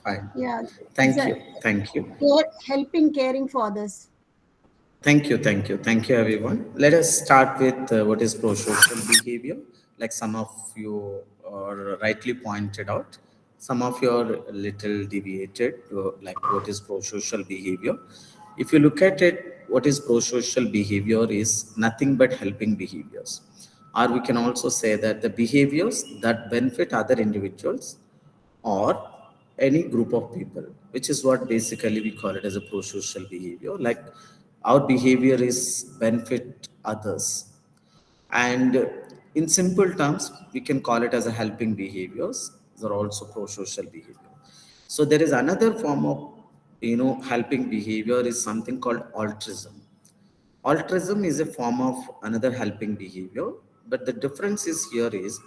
Fine. Yeah, Thank you. Thank you. caring for others. Thank you. Thank you. Thank you, everyone. Let us start with what is pro-social behavior. Like some of you rightly pointed out, some of you are a little deviated, like what is pro-social behavior. If you look at it, what is pro-social behavior is nothing but helping behaviors. Or we can also say that the behaviors that benefit other individuals or any group of people, which is what basically we call it as a pro-social behavior. Like our behavior is benefit others, and in simple terms, we can call it as a helping behaviors. They're also pro-social behavior. So there is another form of helping behavior is something called altruism. Altruism is a form of another helping behavior, but the difference is here is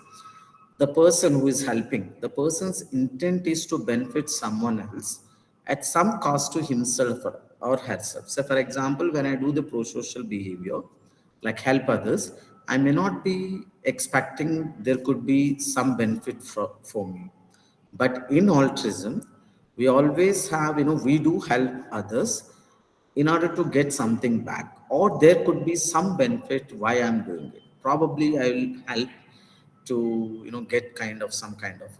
the person who is helping, the person's intent is to benefit someone else at some cost to himself or herself. So, for example, when I do the pro-social behavior, like help others, I may not be expecting there could be some benefit for me. But in altruism, we always have, we do help others in order to get something back, or there could be some benefit why I'm doing it. Probably I will help to get kind of some kind of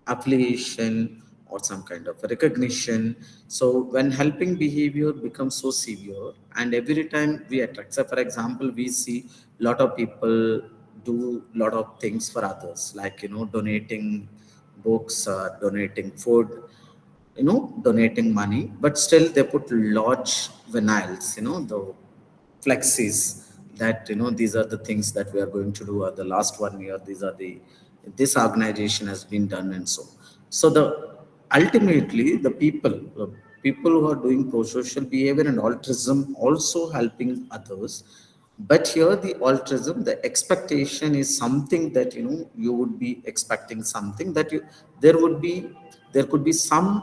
affiliation or some kind of recognition. So when helping behavior becomes so severe and every time we attract, so for example, we see a lot of people do a lot of things for others, like donating books, donating food, donating money, but still they put large vinyls, the flexes that these are the things that we are going to do at the last 1 year. These are the this organization has been done and so. So the ultimately the people who are doing pro-social behavior and altruism also helping others. But here the altruism, the expectation is something that you would be expecting something that there would be there could be some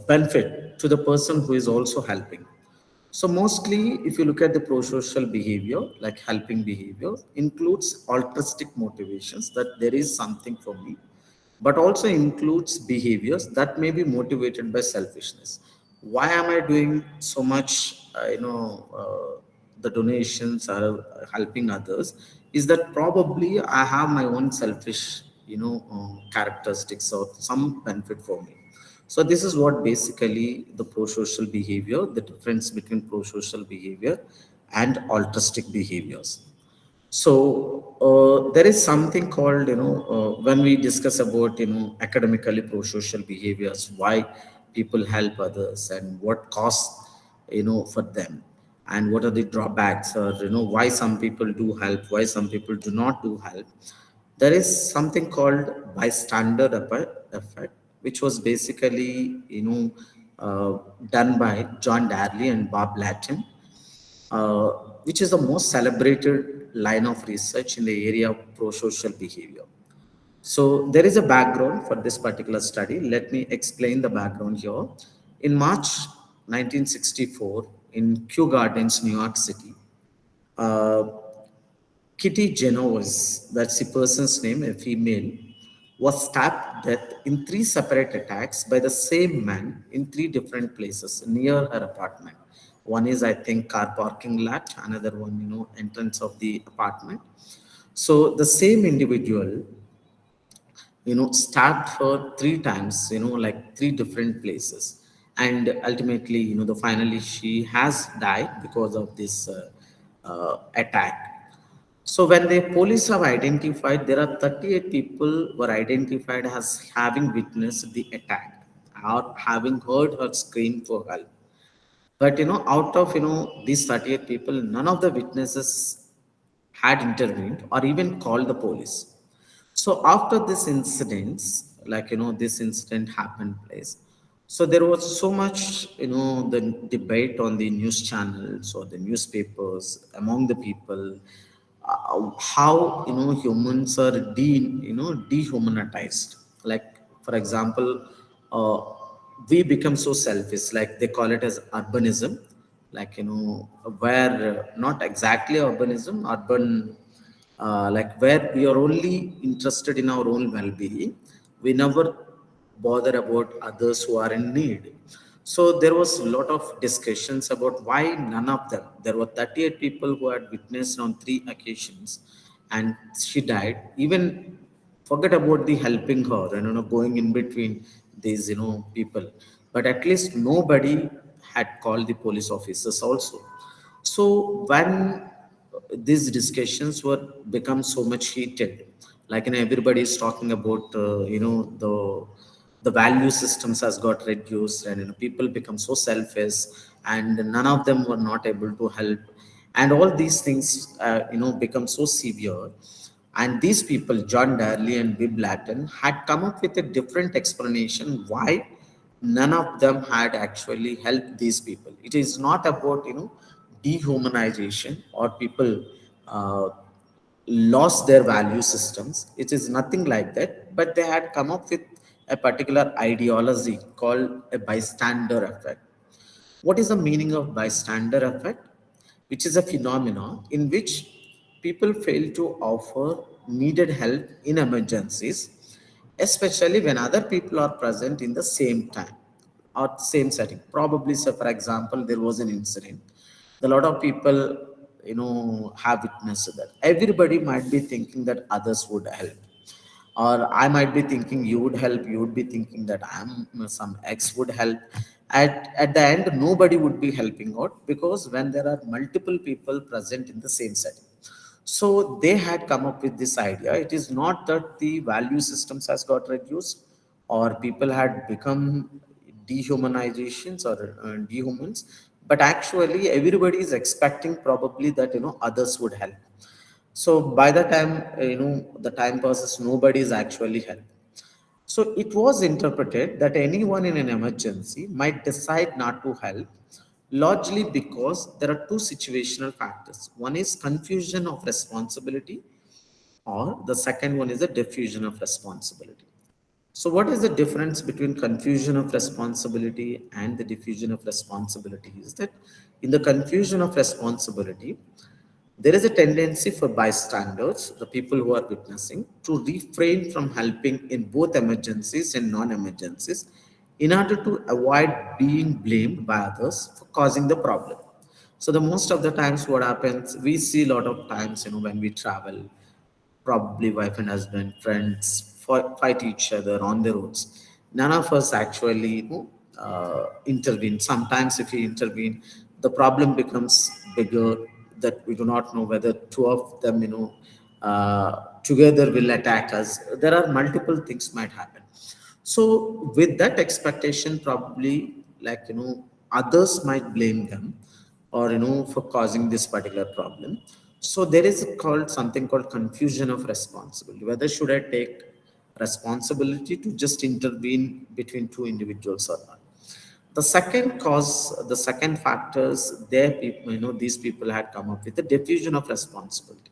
benefit to the person who is also helping. So mostly, if you look at the pro-social behavior, like helping behavior, includes altruistic motivations that there is something for me, but also includes behaviors that may be motivated by selfishness. Why am I doing so much? The donations are helping others. Is that probably I have my own selfish, characteristics or some benefit for me. So this is what basically the pro-social behavior, the difference between pro-social behavior and altruistic behaviors. So there is something called, when we discuss about, academically pro-social behaviors, why people help others and what costs, for them, and what are the drawbacks, or why some people do help, why some people do not do help. There is something called bystander effect, which was basically, done by John Darley and Bob Latin, uh, which is the most celebrated line of research in the area of pro-social behavior. So there is a background for this particular study. Let me explain the background here. In March 1964, in Kew Gardens, New York City, uh, Kitty Genovese, that's the person's name, a female, was stabbed to death in three separate attacks by the same man in three different places near her apartment. One is, I think, car parking lot, another one, entrance of the apartment. So the same individual, stabbed her three times, like three different places. And ultimately, the finally she has died because of this attack. So when the police have identified, there are 38 people were identified as having witnessed the attack or having heard her scream for help. But out of these 38 people, none of the witnesses had intervened or even called the police. So after this incident, like this incident happened place. So there was so much the debate on the news channels or the newspapers among the people, how humans are dehumanized. Like for example, uh, we become so selfish, like they call it as urbanism, like where not exactly urbanism, urban, like where we are only interested in our own well-being. We never bother about others who are in need. So there was a lot of discussions about why none of them. There were 38 people who had witnessed on three occasions, and she died. Even forget about the helping her and going in between these people, but at least nobody had called the police officers also. So when these discussions were become so much heated, like everybody is talking about the value systems has got reduced, and people become so selfish, and none of them were not able to help, and all these things become so severe. And these people, John Darley and Bibb Latten, had come up with a different explanation why none of them had actually helped these people. It is not about dehumanization or people uh, lost their value systems. It is nothing like that. But they had come up with a particular ideology called a bystander effect. What is the meaning of bystander effect? Which is a phenomenon in which people fail to offer needed help in emergencies, especially when other people are present in the same time or same setting. Probably, so for example, there was an incident. A lot of people, have witnessed that. Everybody might be thinking that others would help, or I might be thinking you would help, you would be thinking that I'm some X would help. At the end, nobody would be helping out, because when there are multiple people present in the same setting. So they had come up with this idea. It is not that the value systems has got reduced or people had become dehumanizations or dehumans, but actually everybody is expecting probably that others would help. So by the time the time passes, nobody is actually helped. So it was interpreted that anyone in an emergency might decide not to help, largely because there are two situational factors. One is confusion of responsibility, or the second one is a diffusion of responsibility. So, what is the difference between confusion of responsibility and the diffusion of responsibility? Is that in the confusion of responsibility, there is a tendency for bystanders, the people who are witnessing, to refrain from helping in both emergencies and non emergencies in order to avoid being blamed by others for causing the problem. So, the most of the times, what happens, we see a lot of times, when we travel, probably wife and husband, friends fight each other on the roads. None of us actually intervene. Sometimes, if we intervene, the problem becomes bigger. That we do not know whether two of them, together will attack us. There are multiple things might happen. So, with that expectation, probably like others might blame them, or for causing this particular problem. So there is called something called confusion of responsibility. Whether should I take responsibility to just intervene between two individuals or not? The second cause, the second factors, there people, these people had come up with the diffusion of responsibility.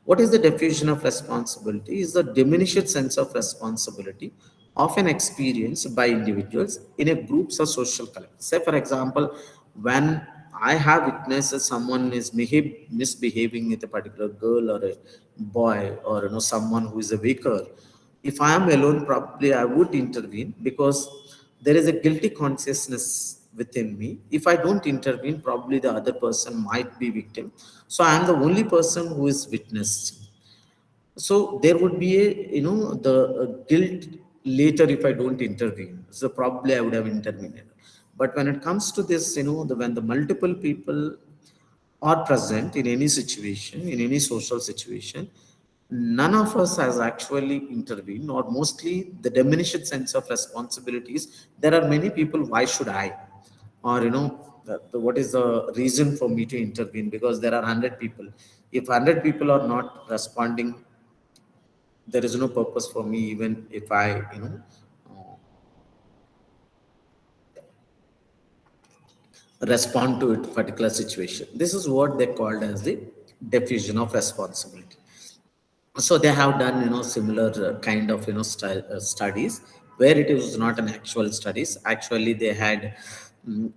What is the diffusion of responsibility? Is the diminished sense of responsibility often experienced by individuals in a groups or social collective. Say, for example, when I have witnessed that someone is misbehaving with a particular girl or a boy, or someone who is a weaker, if I am alone, probably I would intervene, because there is a guilty consciousness within me. If I don't intervene, probably the other person might be victim. So I am the only person who is witnessed. So there would be a the guilt later if I don't intervene. So probably I would have intervened. But when it comes to this, when the multiple people are present in any situation, in any social situation, none of us has actually intervened, or mostly the diminished sense of responsibilities. There are many people, why should I? Or, what is the reason for me to intervene? Because there are 100 people. If 100 people are not responding, there is no purpose for me, even if I, respond to a particular situation. This is what they called as the diffusion of responsibility. So they have done similar kind of studies, where it was not an actual studies. Actually they had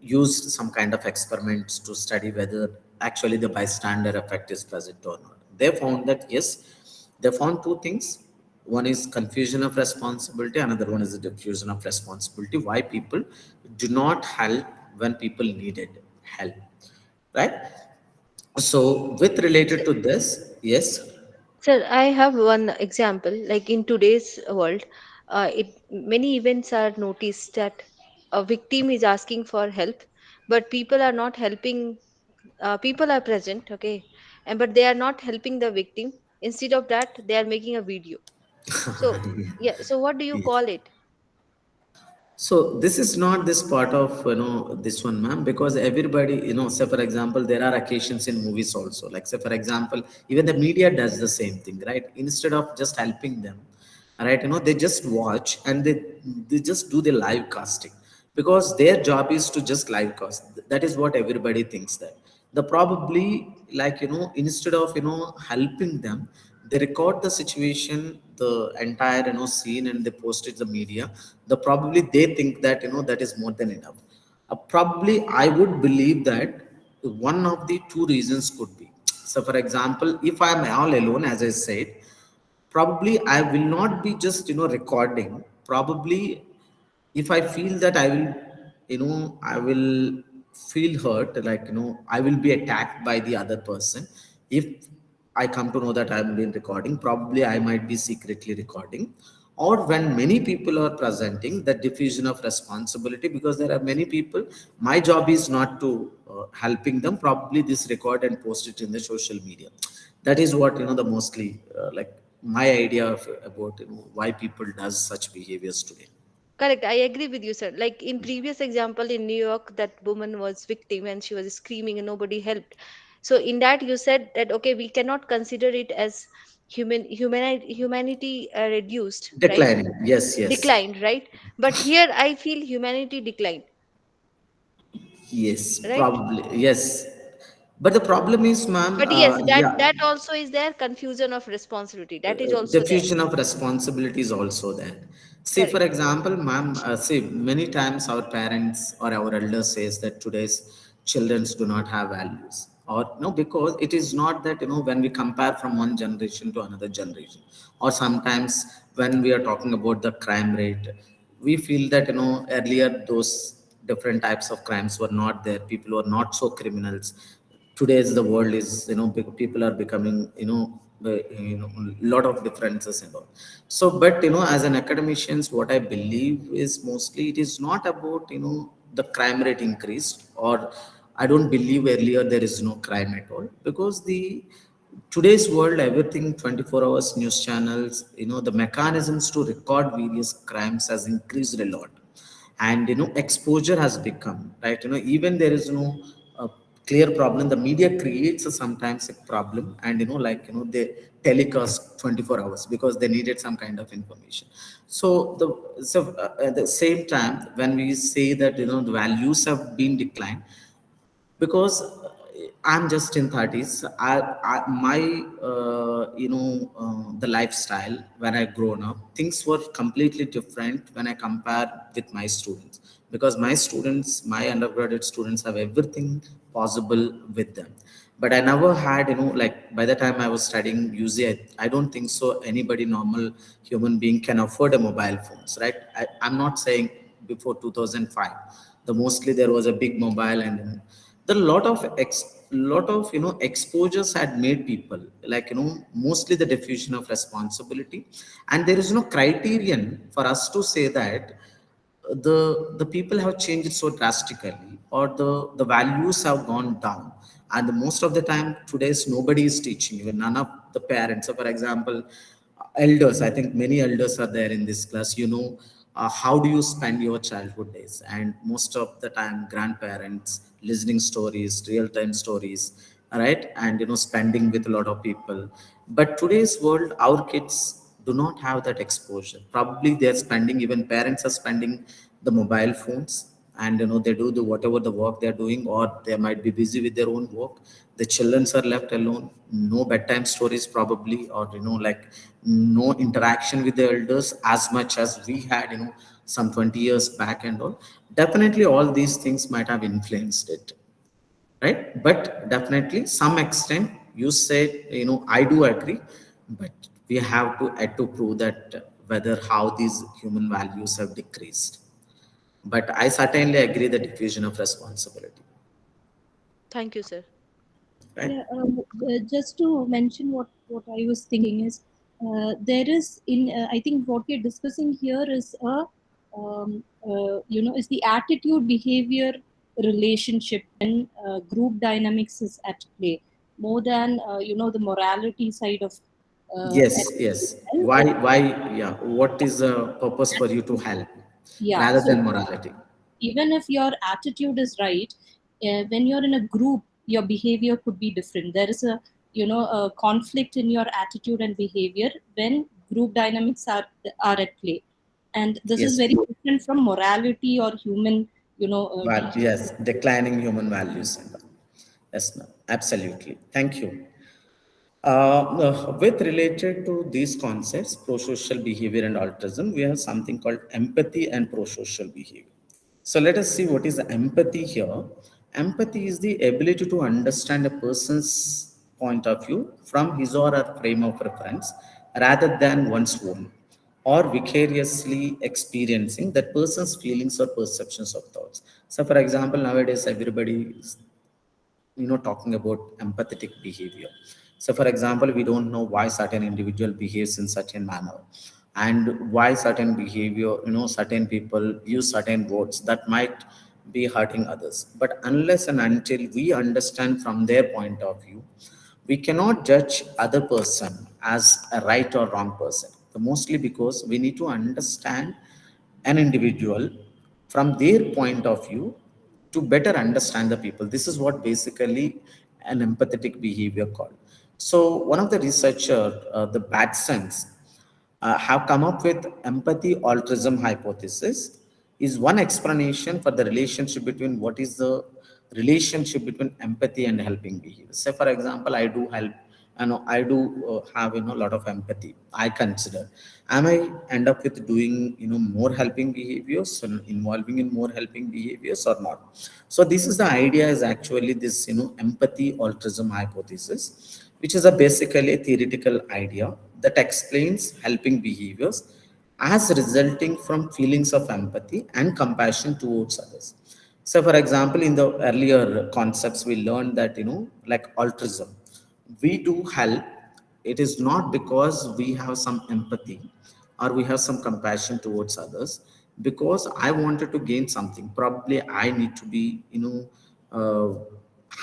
used some kind of experiments to study whether actually the bystander effect is present or not. They found that yes, they found two things. One is confusion of responsibility, another one is a diffusion of responsibility. Why people do not help when people needed help, right? So with related to this, yes. Sir, I have one example. Like in today's world, many events are noticed that a victim is asking for help, but people are not helping. People are present, okay, and but they are not helping the victim. Instead of that, they are making a video. So yeah. So what do you Yes. call it? So this is not this part of this one, ma'am, because everybody, say for example, there are occasions in movies also. Like say for example, even the media does the same thing, right? Instead of just helping them, right? They just watch and they just do the live casting, because their job is to just live cast. That is what everybody thinks that. The probably, like instead of helping them, they record the situation, the entire scene, and they post it the media. The probably they think that that is more than enough. Probably I would believe that one of the two reasons could be. So for example, if I'm all alone, as I said, probably I will not be just recording. Probably if I feel that I will, I will feel hurt, like I will be attacked by the other person. If I come to know that I'm been recording, probably I might be secretly recording. Or when many people are presenting, the diffusion of responsibility, because there are many people, my job is not to helping them, probably this record and post it in the social media. That is what the mostly like my idea of about why people does such behaviors today. Correct. I agree with you, sir. Like in previous example in New York, that woman was victim and she was screaming and nobody helped. So in that you said that okay, we cannot consider it as humanity reduced, right? Declining, yes, yes. Declined, right? But here I feel humanity declined, Yes, right? probably, yes. But the problem is, ma'am, But yes, that yeah, also is there, confusion of responsibility. That is also there. diffusion of responsibility is also there. See, for Correct. example, ma'am, see, many times our parents or our elders says that today's children do not have values. Or no, because it is not that, when we compare from one generation to another generation, or sometimes when we are talking about the crime rate, we feel that, earlier those different types of crimes were not there. People were not so criminals. Today's the world is, people are becoming, lot of differences and all. So but as an academicians, what I believe is mostly it is not about the crime rate increased, or I don't believe earlier there is no crime at all, because the today's world, everything 24 hours news channels, the mechanisms to record various crimes has increased a lot. And exposure has become, right, even there is no clear problem, the media creates a sometimes a problem, and they telecast 24 hours because they needed some kind of information. So at the same time, when we say that the values have been declined, because I'm just in 30s. My the lifestyle when I grown up, things were completely different when I compare with my students, because my students, my undergraduate students, have everything possible with them. But I never had, like by the time I was studying UZ, I don't think so anybody normal human being can afford a mobile phones, right? I'm not saying before 2005. The mostly there was a big mobile, and the lot of exposures had made people, like mostly the diffusion of responsibility. And there is no criterion for us to say that the people have changed so drastically, or the values have gone down. And most of the time today's nobody is teaching, even none of the parents. So for example, elders, I think many elders are there in this class, how do you spend your childhood days? And most of the time grandparents listening stories, real time stories, right? And spending with a lot of people. But today's world, our kids do not have that exposure. Probably they're spending, even parents are spending the mobile phones, and they do the whatever the work they're doing, or they might be busy with their own work. The children are left alone, no bedtime stories probably, or like no interaction with the elders as much as we had some 20 years back and all. Definitely all these things might have influenced it, right? But definitely some extent, you said, I do agree, but we have to had to prove that whether how these human values have decreased. But I certainly agree the diffusion of responsibility, Thank you, sir. right? Yeah, just to mention what I was thinking is there is in I think what we're discussing here is is the attitude behavior relationship when group dynamics is at play more than the morality side of Yes, yes. Why, yeah, what is the purpose for you to help yeah. rather So than morality? even if your attitude is right, when you're in a group your behavior could be different. There is a conflict in your attitude and behavior when group dynamics are at play, and this is Yes, very different from morality or human but behavior. yes, declining human values. Yes, no, absolutely. Thank you. With related to these concepts, pro-social behavior and altruism, we have something called empathy and pro-social behavior. So let us see what is empathy here. Empathy is the ability to understand a person's point of view from his or her frame of reference rather than one's own, or vicariously experiencing that person's feelings or perceptions of thoughts. So, for example, nowadays everybody is talking about empathetic behavior. So for example, we don't know why certain individual behaves in certain manner, and why certain behavior, certain people use certain words that might be hurting others. But unless and until we understand from their point of view, we cannot judge other person as a right or wrong person. Mostly because we need to understand an individual from their point of view to better understand the people. This is what basically an empathetic behavior called. So one of the researcher, the Batsons, have come up with empathy altruism hypothesis is one explanation for the relationship between what is the relationship between empathy and helping behavior. Say for example, I do help, I do have a lot of empathy. I consider, am I end up with doing more helping behaviors and involving in more helping behaviors or not? So this is the idea, is actually this empathy altruism hypothesis, which is a basically a theoretical idea that explains helping behaviors as resulting from feelings of empathy and compassion towards others. So, for example, in the earlier concepts, we learned that, like altruism, we do help. It is not because we have some empathy or we have some compassion towards others, because I wanted to gain something. Probably I need to be,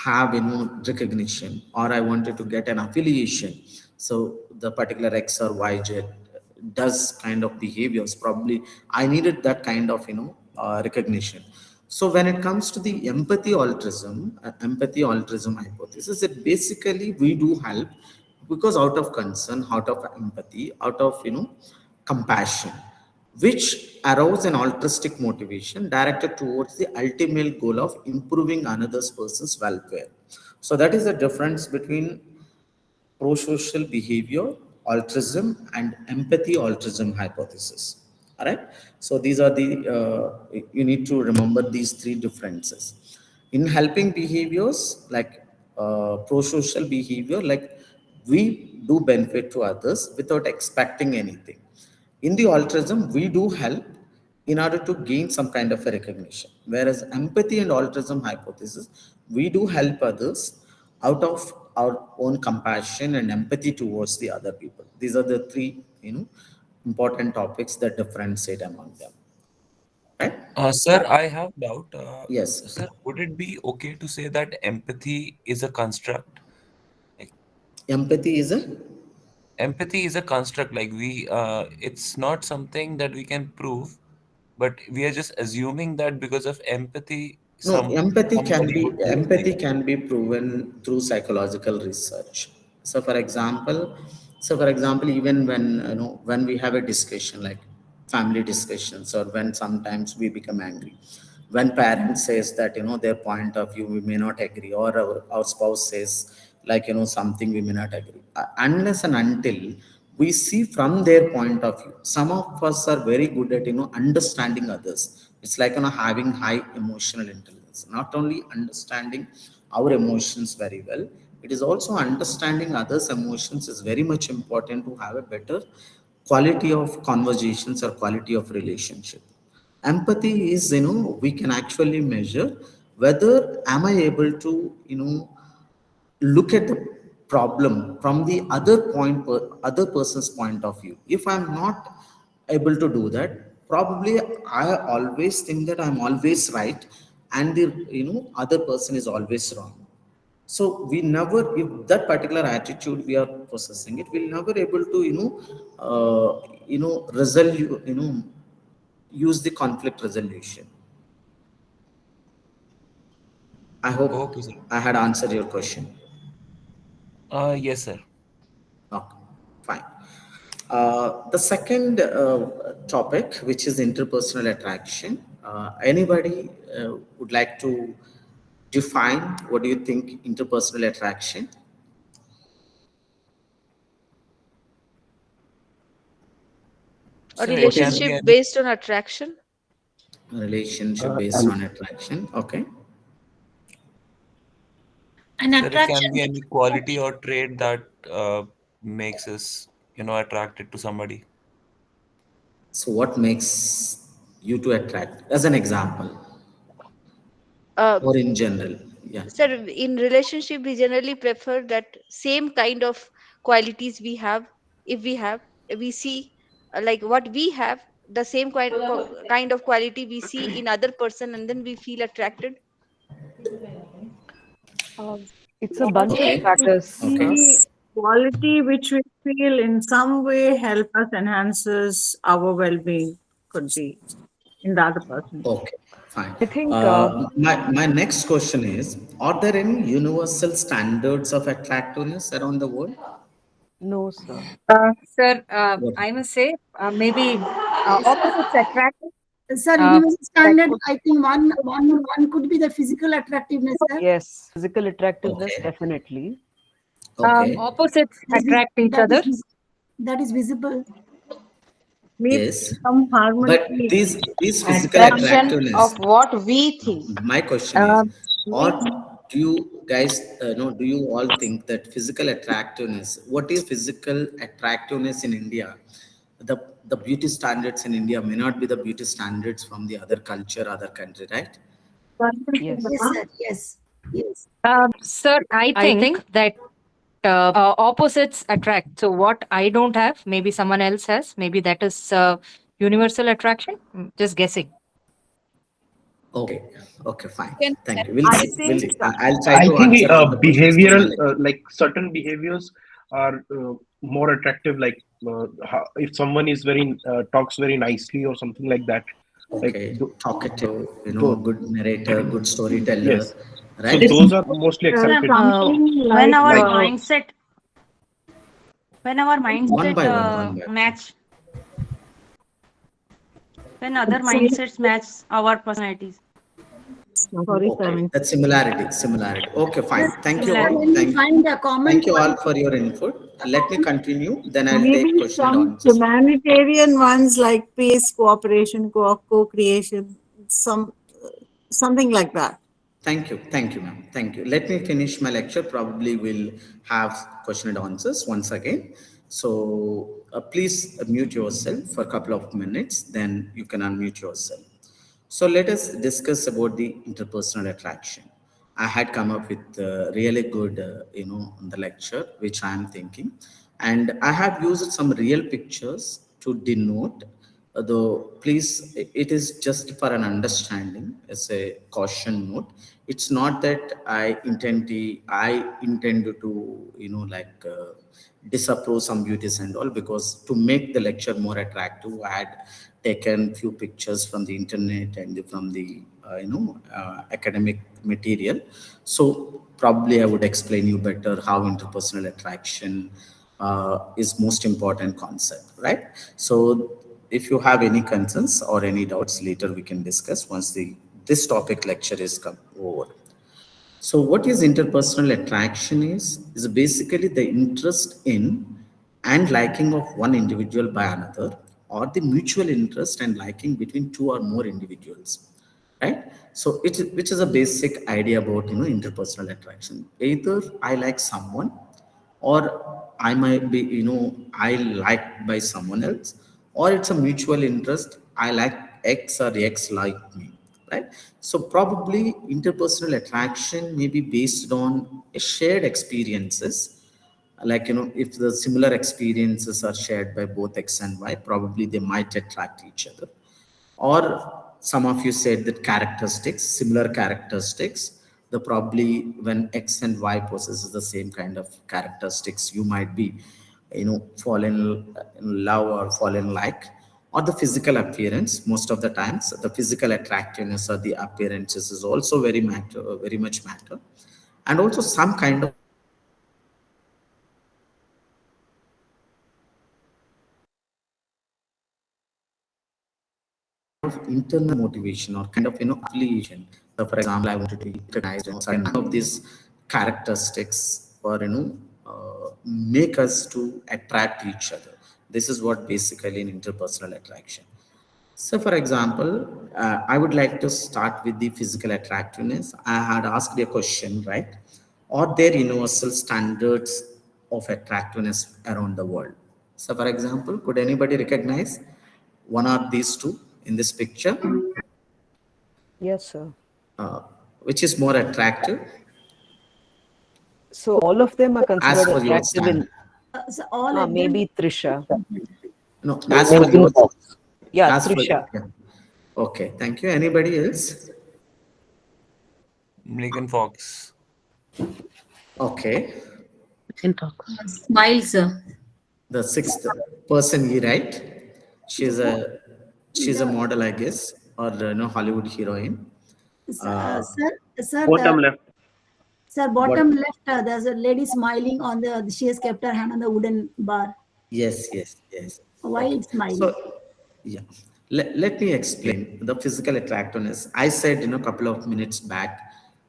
have, recognition, or I wanted to get an affiliation. So the particular X or Y Z does kind of behaviors, probably I needed that kind of recognition. So when it comes to the empathy altruism hypothesis, it basically we do help because out of concern, out of empathy, out of compassion, which arouse an altruistic motivation directed towards the ultimate goal of improving another person's welfare. So that is the difference between pro-social behavior, altruism, and empathy altruism hypothesis. All right. So these are the you need to remember these three differences. In helping behaviors, like pro-social behavior, like we do benefit to others without expecting anything. In the altruism, we do help in order to gain some kind of a recognition. Whereas empathy and altruism hypothesis, we do help others out of our own compassion and empathy towards the other people. These are the three, important topics that differentiate among them. Right? Sir, I have doubt. Yes. Sir, would it be okay to say that empathy is a construct? Like, Empathy is a empathy is a construct. Like it's not something that we can prove, but we are just assuming that because of empathy, No, somebody would do empathy things. can be proven through psychological research. So, for example, even when when we have a discussion like family discussions, or when sometimes we become angry, when parents says that their point of view we may not agree, or our spouse says like something we may not agree, unless and until we see from their point of view. Some of us are very good at understanding others. It's like having high emotional intelligence, not only understanding our emotions very well, It is also understanding others' emotions is very much important to have a better quality of conversations or quality of relationship. Empathy is, we can actually measure whether am I able to, look at the problem from the other person's point of view. If I'm not able to do that, probably I always think that I'm always right and the other person is always wrong. So we never, if that particular attitude we are possessing it, we'll never able to resolve, use the conflict resolution. I hope Okay, sir. I had answered your question. Yes, sir. Okay, fine. The second topic, which is interpersonal attraction, anybody would like to define what do you think interpersonal attraction? A Sir, it can relationship be any, based on attraction. Relationship based And on attraction. Okay. An sir, it can be attraction. any quality or trait that makes us, attracted to somebody. So what makes you to attract, as an example, Uh, or in general? Yeah. Sir, in relationship, we generally prefer that same kind of qualities we have. If we have, we see like what we have, the same kind of quality we see in other person, and then we feel attracted. Um, it's a bunch of Quality Okay. could factors, Okay. sir. be quality which we feel in some way help us enhances our well-being, could be in the other person. Okay. Fine. I think My next question is: are there any universal standards of attractiveness around the world? no, sir. Sir, What? I must say, maybe opposites attract. Sir, Uh, universal that standard, could, I think one could be the physical attractiveness, sir. Yes, physical attractiveness, Okay. definitely. Okay. opposites That is attract each that is other. that is visible. Maybe Yes. some But harmony. these physical Attraction attractiveness, of what we think. my question is, Uh, or maybe do you guys know, do you all think that physical attractiveness, what is physical attractiveness in India? The beauty standards in India may not be the beauty standards from the other culture, other country, right? Yes. Yes, sir. Yes. Sir, I think that opposites attract. So what I don't have, maybe someone else has. Maybe that is universal attraction. Just guessing. Okay. Okay, fine. Can Thank you. I think I'll try I to think answer all the questions through my behavioral, lecture. like certain behaviors are more attractive. Like if someone is very talks very nicely or something like that. Like Okay, talkative, those, good narrator, good storyteller, yes. So right? those are mostly accepted. something When like our Like mindset when our one mindset by one, one by one. match when other say, mindsets match our personalities. sorry, sir. Okay, that's similarity. Okay, fine. Thank you Similarity. all. When we find a common Thank you all point, for your input. Let me continue, then I'll take maybe question and some answers. humanitarian ones like peace, cooperation, co-creation, something like that. Thank you, ma'am. Thank you. Let me finish my lecture. Probably we'll have question and answers once again. So please mute yourself for a couple of minutes, then you can unmute yourself. So let us discuss about the interpersonal attraction. I had come up with really good, on the lecture, which I am thinking, and I have used some real pictures to denote. Though, please, it is just for an understanding as a caution note. It's not that I intend to, disapprove some beauties and all, because to make the lecture more attractive, I had taken few pictures from the internet and from the academic material. So probably I would explain you better how interpersonal attraction is most important concept, right? So if you have any concerns or any doubts, later we can discuss once the this topic lecture is come over. So what is interpersonal attraction is basically the interest in and liking of one individual by another, or the mutual interest and liking between two or more individuals. right? So which is a basic idea about interpersonal attraction. Either I like someone, or I might be I like by someone else, or it's a mutual interest. I like X or X like me, right? So probably interpersonal attraction may be based on a shared experiences, like if the similar experiences are shared by both X and Y, probably they might attract each other. Or some of you said that characteristics, similar characteristics, the probably when X and Y possesses the same kind of characteristics, you might be fall in love or fall in like. Or the physical appearance, most of the times the physical attractiveness or the appearances is also very much matter. And also some kind of internal motivation or kind of affiliation. So for example, I wanted to be recognized, certain of these characteristics or make us to attract each other. This is what basically an interpersonal attraction. So for example, I would like to start with the physical attractiveness. I had asked a question, right? Are there universal standards of attractiveness around the world? So for example, could anybody recognize one or these two in this picture? Yes, sir. Uh, which is more attractive So all of them are as considered per your attractive in, standard? So all of them. maybe Trisha. No, as for your, Yeah, as for Trisha. yeah. Okay, thank you. Anybody else? Megan Fox. Okay, Smile, sir. the sixth person here, right? She's a model, I guess, or Hollywood heroine. Sir, Bottom left. sir, bottom left, there's a lady smiling on the. She has kept her hand on the wooden bar. Yes, yes, yes. Why Okay. it's smiling? So, yeah, let me explain the physical attractiveness. I said, a couple of minutes back,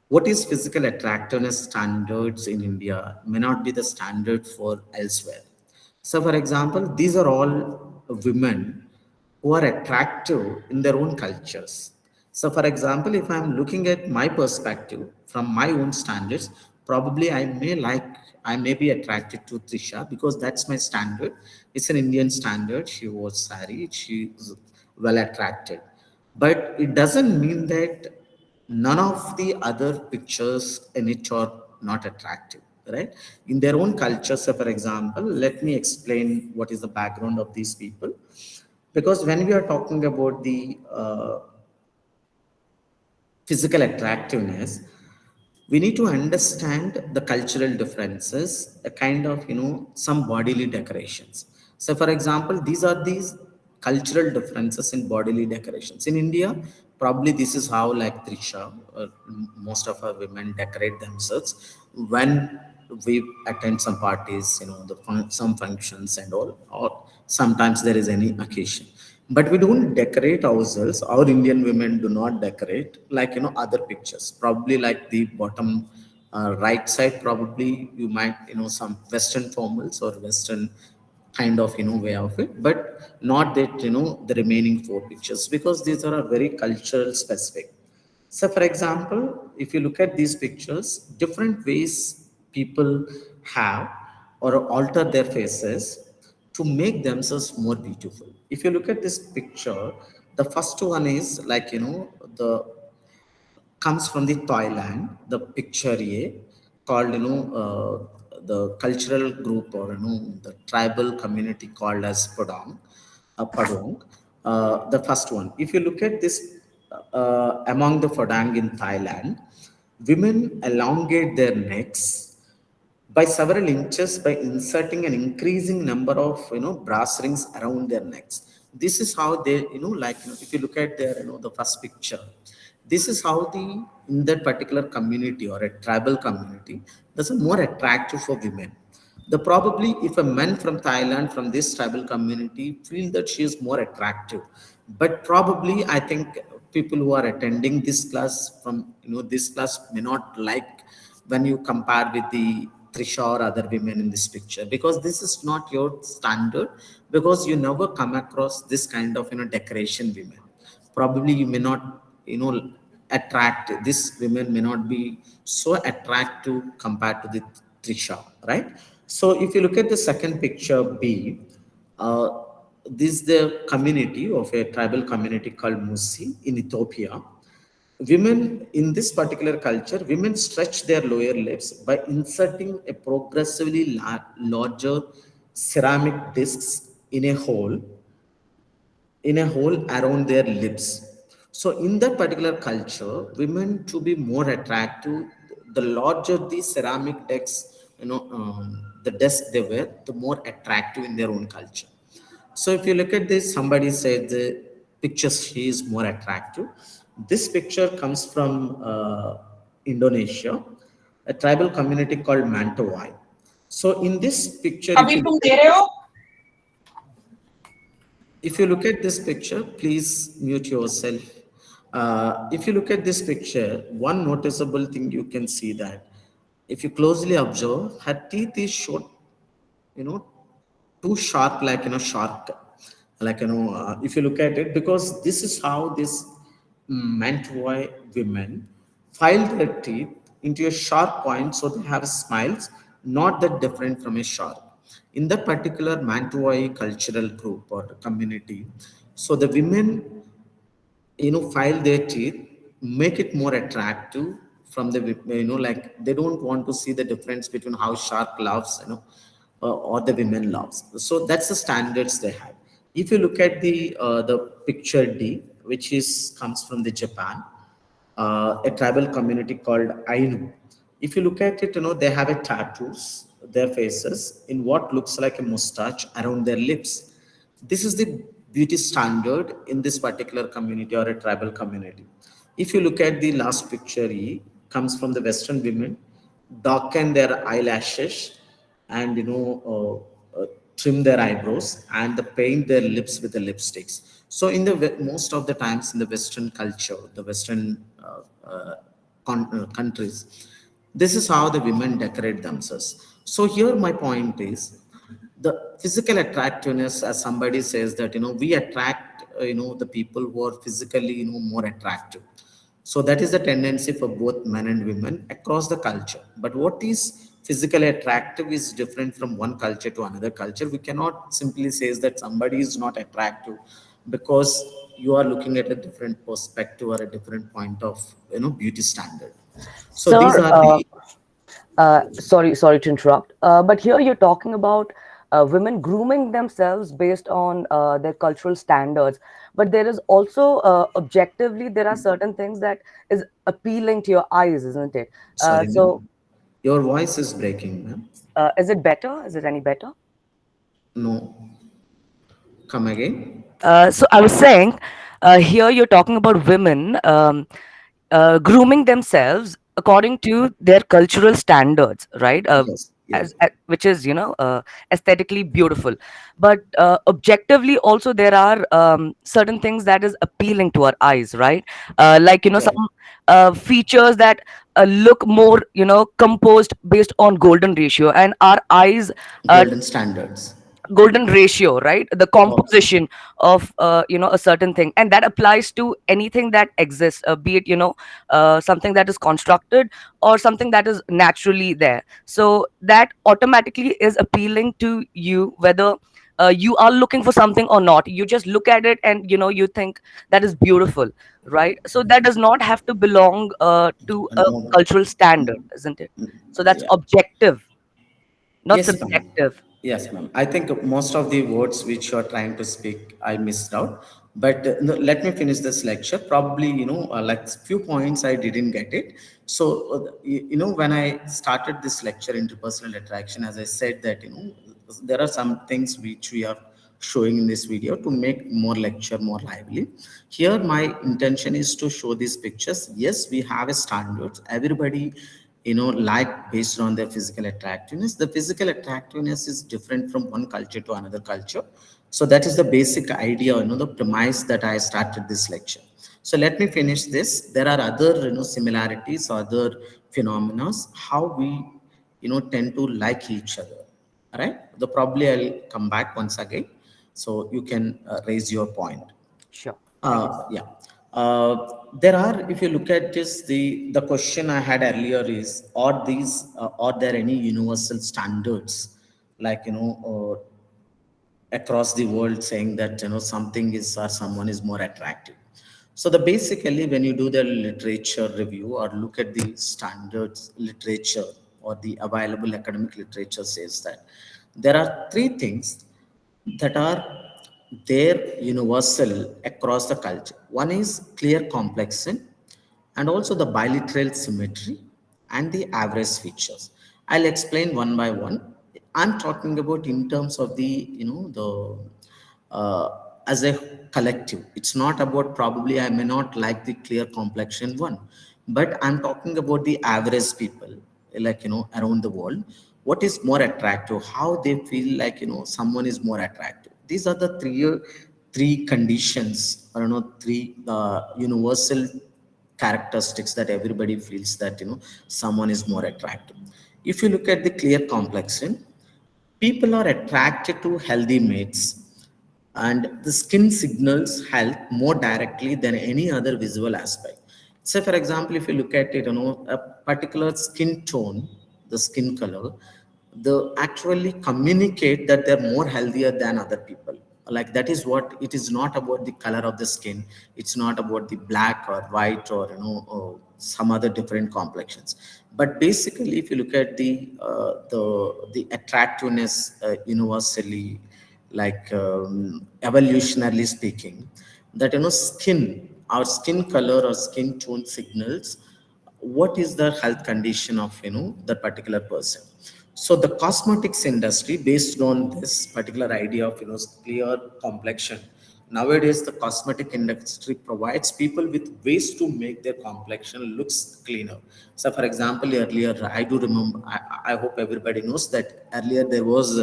what is physical attractiveness standards in India may not be the standard for elsewhere. So, for example, these are all women who are attractive in their own cultures. So, for example, if I'm looking at my perspective from my own standards, probably I may be attracted to Trisha because that's my standard. It's an Indian standard. She wore sari, she's well attracted. But it doesn't mean that none of the other pictures in it are not attractive, right? In their own culture. So, for example, let me explain what is the background of these people. Because when we are talking about the physical attractiveness, we need to understand the cultural differences, a kind of some bodily decorations. So for example, these cultural differences in bodily decorations in India. Probably this is how, like Trisha, most of our women decorate themselves when we attend some parties, some functions and all, or sometimes there is any occasion. But we don't decorate ourselves. Our Indian women do not decorate like other pictures. Probably like the bottom right side, probably you might some Western formals or Western kind of way of it, but not that the remaining four pictures, because these are very cultural specific. So for example, if you look at these pictures, different ways people have or alter their faces to make themselves more beautiful. If you look at this picture, the first one is like the comes from the Thailand, the picture A, called the cultural group or the tribal community called as Padong. The first one. If you look at this, among the Padang in Thailand, women elongate their necks by several inches by inserting an increasing number of brass rings around their necks. This is how they like if you look at their the first picture, this is how the in that particular community or a tribal community, that's more attractive for women. The probably if a man from Thailand from this tribal community feel that she is more attractive, but probably I think people who are attending this class from this class may not like when you compare with the Trisha or other women in this picture, because this is not your standard, because you never come across this kind of decoration women. Probably you may not attract, this women may not be so attractive compared to the Trisha, right? So if you look at the second picture B, uh, this is the community of a tribal community called Musi in Ethiopia. Women in this particular culture, women stretch their lower lips by inserting a progressively larger ceramic discs in a hole around their lips. So in that particular culture, women to be more attractive, the larger the ceramic decks, the desk they wear, the more attractive in their own culture. So if you look at this, somebody said the picture she is more attractive. This picture comes from Indonesia, a tribal community called Mantawai. So in this picture, if you look at this picture, please mute yourself. If you look at this picture, one noticeable thing you can see that if you closely observe, her teeth is short, you know, too sharp, like sharp, like if you look at it, because this is how this Mantuai women file their teeth into a sharp point, so they have smiles, not that different from a sharp. In that particular Mantuai cultural group or community, so the women file their teeth, make it more attractive from the like they don't want to see the difference between how shark loves or the women loves. So that's the standards they have. If you look at the picture D, which is comes from the Japan, a tribal community called Ainu. If you look at it, they have a tattoos, their faces, in what looks like a mustache around their lips. This is the beauty standard in this particular community or a tribal community. If you look at the last picture, E comes from the Western women, darken their eyelashes and trim their eyebrows and paint their lips with the lipsticks. So in the most of the times in the Western culture, the Western countries, this is how the women decorate themselves. So here my point is the physical attractiveness, as somebody says that we attract the people who are physically more attractive. So that is the tendency for both men and women across the culture. But what is physically attractive is different from one culture to another culture. We cannot simply say that somebody is not attractive because you are looking at a different perspective or a different point of beauty standard. So these Sir, are the sorry to interrupt, but here you're talking about women grooming themselves based on their cultural standards. But there is also objectively there are certain things that is appealing to your eyes, isn't it? sorry, So ma'am. Your voice is breaking, ma'am. is it better? Is it any better? No, come again. So I was saying, here you're talking about women grooming themselves according to their cultural standards, right? Yes, yes. Which is aesthetically beautiful, but objectively also there are certain things that is appealing to our eyes, right? Like Correct. some features that look more composed based on golden ratio, and our eyes Golden standards. golden ratio, right? The Okay. composition of a certain thing, and that applies to anything that exists, be it something that is constructed or something that is naturally there. So that automatically is appealing to you, whether you are looking for something or not. You just look at it and you think that is beautiful, right? So that does not have to belong to a No. cultural standard, isn't it? So that's Yeah. objective, not Yes, ma'am. subjective. Yes, ma'am. I think most of the words which you are trying to speak, I missed out. But no, let me finish this lecture. Probably, like few points I didn't get it. So, when I started this lecture, interpersonal attraction, as I said that, there are some things which we are showing in this video to make more lecture more lively. Here, my intention is to show these pictures. Yes, we have a standards. Everybody like based on their physical attractiveness. The physical attractiveness is different from one culture to another culture. So that is the basic idea, the premise that I started this lecture. So let me finish this. There are other similarities, other phenomena, how we tend to like each other. All right, the probably I'll come back once again so you can raise your point. Sure. Thank you. Yeah. There are, if you look at this, the question I had earlier is, are there any universal standards, like, across the world, saying that, something is or someone is more attractive? So the basically, when you do the literature review or look at the standards literature or the available academic literature, says that there are three things that are there universal across the culture. One is clear complexion, and also the bilateral symmetry and the average features. I'll explain one by one. I'm talking about in terms of the, as a collective. It's not about, probably I may not like the clear complexion one, but I'm talking about the average people, like, around the world. What is more attractive? How they feel like, someone is more attractive. These are the three conditions, or, three universal characteristics that everybody feels that, someone is more attractive. If you look at the clear complexion, people are attracted to healthy mates, and the skin signals health more directly than any other visual aspect. So, for example, if you look at it, a particular skin tone, the skin color, they actually communicate that they're more healthier than other people. Like, that is what it is. Not about the color of the skin. It's not about the black or white, or, or some other different complexions. But basically, if you look at the attractiveness, universally, like, evolutionarily speaking, that, skin, our skin color or skin tone signals what is the health condition of, that particular person. So the cosmetics industry, based on this particular idea of, clear complexion, nowadays the cosmetic industry provides people with ways to make their complexion looks cleaner. So for example, earlier, I do remember, I hope everybody knows that earlier there was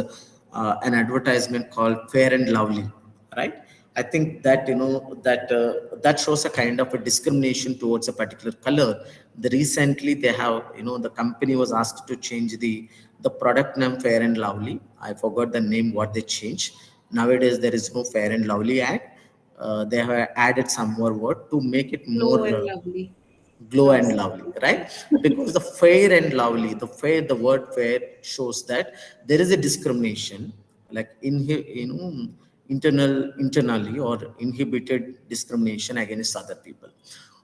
an advertisement called Fair and Lovely, right? I think that, that shows a kind of a discrimination towards a particular color. The recently they have, the company was asked to change the product name Fair and Lovely. I forgot the name what they changed. Nowadays there is no Fair and Lovely ad. They have added some more word to make it more Glow and lovely. glow and Glossy. lovely, right? Because the fair and lovely, the word fair shows that there is a discrimination, like, internally or inhibited discrimination against other people.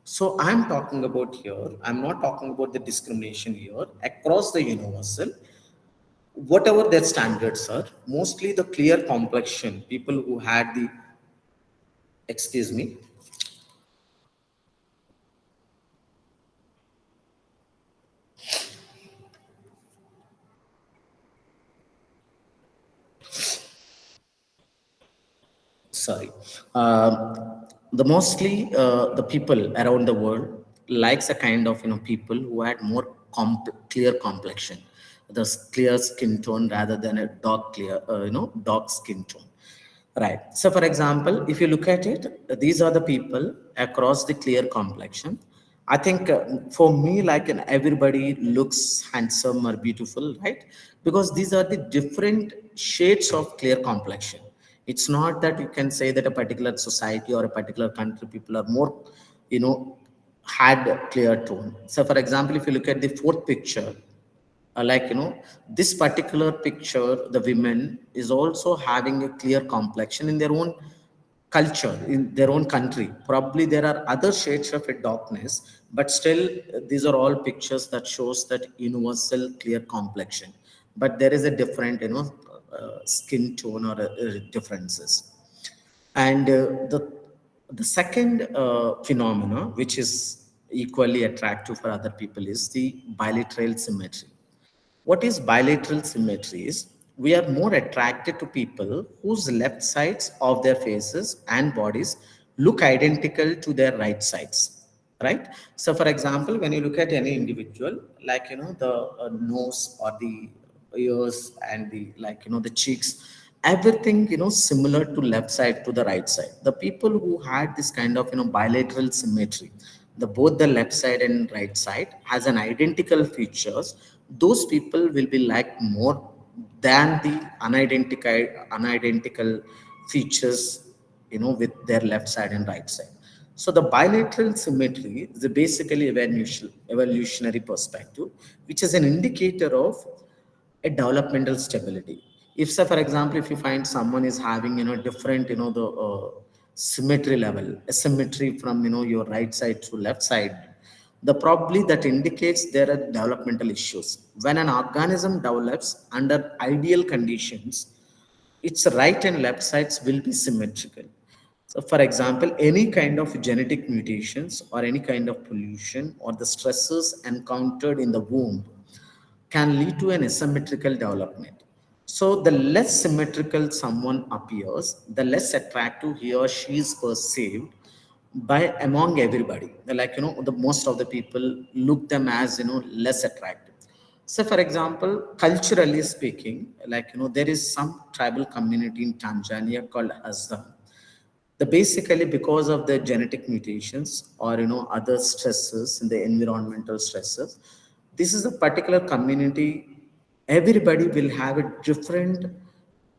So I'm talking about here, I'm not talking about the discrimination here across the universal. Whatever their standards are, mostly the clear complexion people who had the, excuse me, sorry, the mostly the people around the world likes a kind of, people who had more clear complexion, the clear skin tone, rather than a dark clear, dark skin tone. Right. So, for example, if you look at it, these are the people across the clear complexion. I think, for me, like, everybody looks handsome or beautiful, right? Because these are the different shades of clear complexion. It's not that you can say that a particular society or a particular country people are more, had a clear tone. So, for example, if you look at the fourth picture, like, this particular picture, the women is also having a clear complexion in their own culture, in their own country. Probably there are other shades of a darkness, but still, these are all pictures that shows that universal clear complexion, but there is a different, skin tone or differences. And the second phenomena, which is equally attractive for other people, is the bilateral symmetry. What is bilateral symmetry is, we are more attracted to people whose left sides of their faces and bodies look identical to their right sides, right? So, for example, when you look at any individual, like, the nose or the ears and the, like, the cheeks, everything, similar to left side to the right side. The people who had this kind of, bilateral symmetry, the both the left side and right side has an identical features, those people will be liked more than the unidentical features, with their left side and right side. So the bilateral symmetry is basically evolutionary perspective, which is an indicator of a developmental stability. If, say, for example, if you find someone is having, different, the symmetry level, asymmetry from, your right side to left side, the probably that indicates there are developmental issues. When an organism develops under ideal conditions, its right and left sides will be symmetrical. So, for example, any kind of genetic mutations or any kind of pollution or the stresses encountered in the womb can lead to an asymmetrical development. So, the less symmetrical someone appears, the less attractive he or she is perceived by among everybody. Like, the most of the people look them as, less attractive. So, for example, culturally speaking, like, there is some tribal community in Tanzania called Hassan. The basically because of the genetic mutations or, other stresses in the environmental stresses, this is a particular community. Everybody will have a different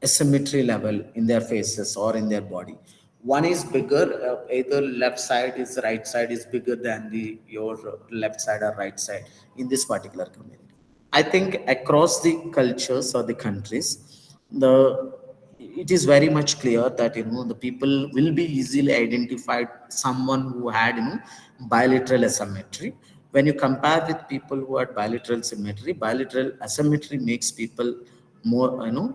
asymmetry level in their faces or in their body. One is bigger, either left side is right side is bigger than the your left side or right side in this particular community. I think across the cultures or the countries, the it is very much clear that, the people will be easily identified someone who had, bilateral asymmetry. When you compare with people who had bilateral asymmetry makes people more,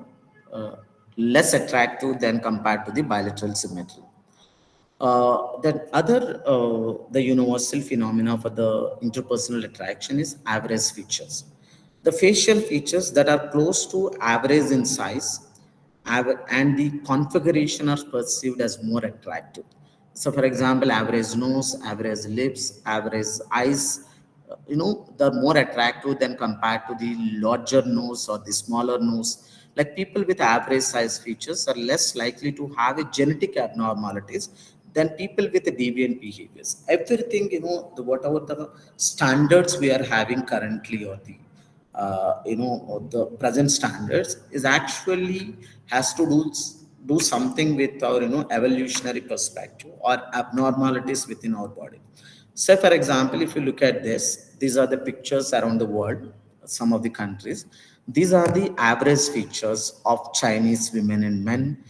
less attractive than compared to the bilateral symmetry. Then other the universal phenomena for the interpersonal attraction is average features. The facial features that are close to average in size and the configuration are perceived as more attractive. So, for example, average nose, average lips, average eyes, they're more attractive than compared to the larger nose or the smaller nose. Like people with average size features are less likely to have a genetic abnormalities than people with deviant behaviors. Everything, whatever the standards we are having currently, or the or the present standards is actually has to do something with our, evolutionary perspective or abnormalities within our body. Say, for example, if you look at this, these are the pictures around the world, some of the countries. These are the average features of Chinese women and men,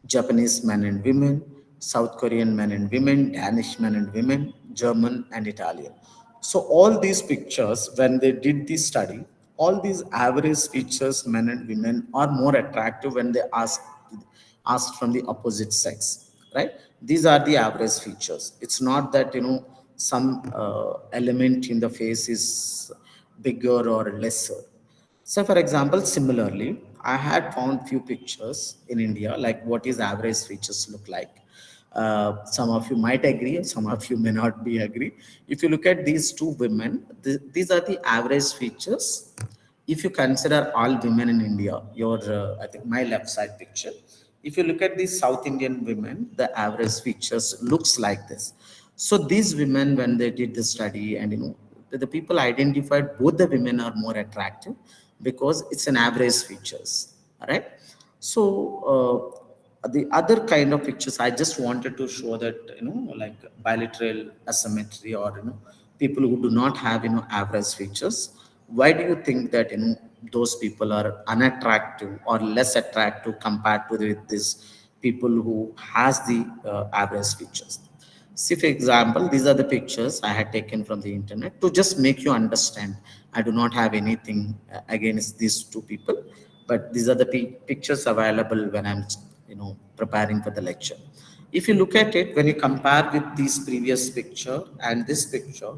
Japanese men and women, South Korean men and women, Danish men and women, German and Italian. So all these pictures, when they did this study, all these average features, men and women, are more attractive when they asked from the opposite sex, right? These are the average features. It's not that, some element in the face is bigger or lesser. So, for example, similarly, I had found few pictures in India, like what is average features look like. Some of you might agree, and some of you may not be agree. If you look at these two women, these are the average features. If you consider all women in India, your I think my left side picture. If you look at these South Indian women, the average features looks like this. So these women, when they did the study, and the people identified both the women are more attractive because it's an average features. All right. So the other kind of pictures, I just wanted to show that, like bilateral asymmetry, or people who do not have, average features. Why do you think that, those people are unattractive or less attractive compared to these people who has the average features? See, for example, these are the pictures I had taken from the internet to just make you understand. I do not have anything against these two people, but these are the pictures available when I'm, preparing for the lecture. If you look at it, when you compare with this previous picture and this picture,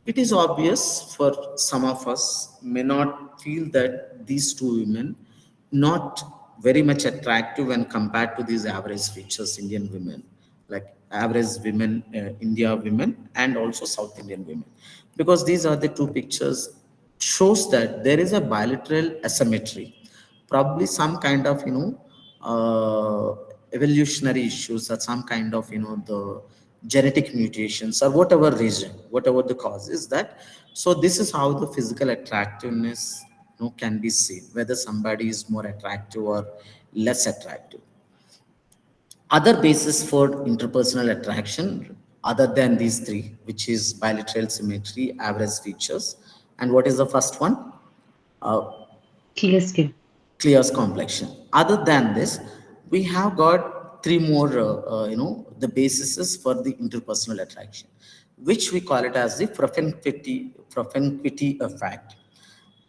it is obvious for some of us may not feel that these two women not very much attractive when compared to these average features Indian women, like average women, India women, and also South Indian women, because these are the two pictures shows that there is a bilateral asymmetry, probably some kind of, evolutionary issues, or some kind of, the genetic mutations, or whatever reason, whatever the cause is that. So this is how the physical attractiveness, can be seen, whether somebody is more attractive or less attractive. Other basis for interpersonal attraction other than these three, which is bilateral symmetry, average features, and what is the first one? Uh, Clear skin. Clear complexion. Other than this, we have got three more, the bases for the interpersonal attraction, which we call it as the propinquity effect,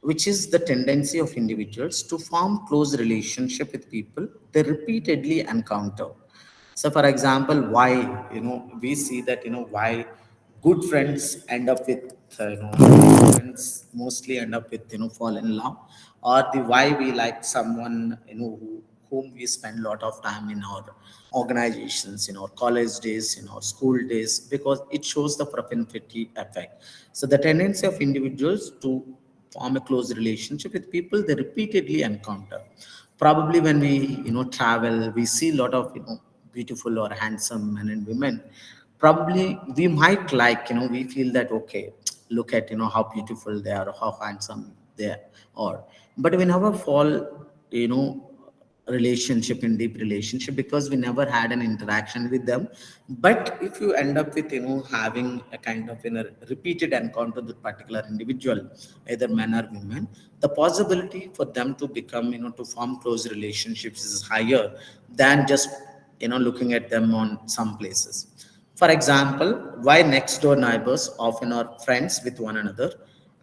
which is the tendency of individuals to form close relationship with people they repeatedly encounter. So for example, why, we see that, why good friends end up with, friends mostly end up with, fall in love, or the why we like someone, whom we spend a lot of time in our organizations, in our college days, in our school days, because it shows the propinquity effect. So the tendency of individuals to form a close relationship with people they repeatedly encounter. Probably when we, travel, we see a lot of, beautiful or handsome men and women. Probably we might like, we feel that, okay, look at, how beautiful they are, how handsome they are. But we never fall, you know relationship in deep relationship, because we never had an interaction with them. But if you end up with, having a kind of, repeated encounter with particular individual, either men or women, the possibility for them to become, to form close relationships is higher than just, looking at them on some places. For example, why next door neighbors often are friends with one another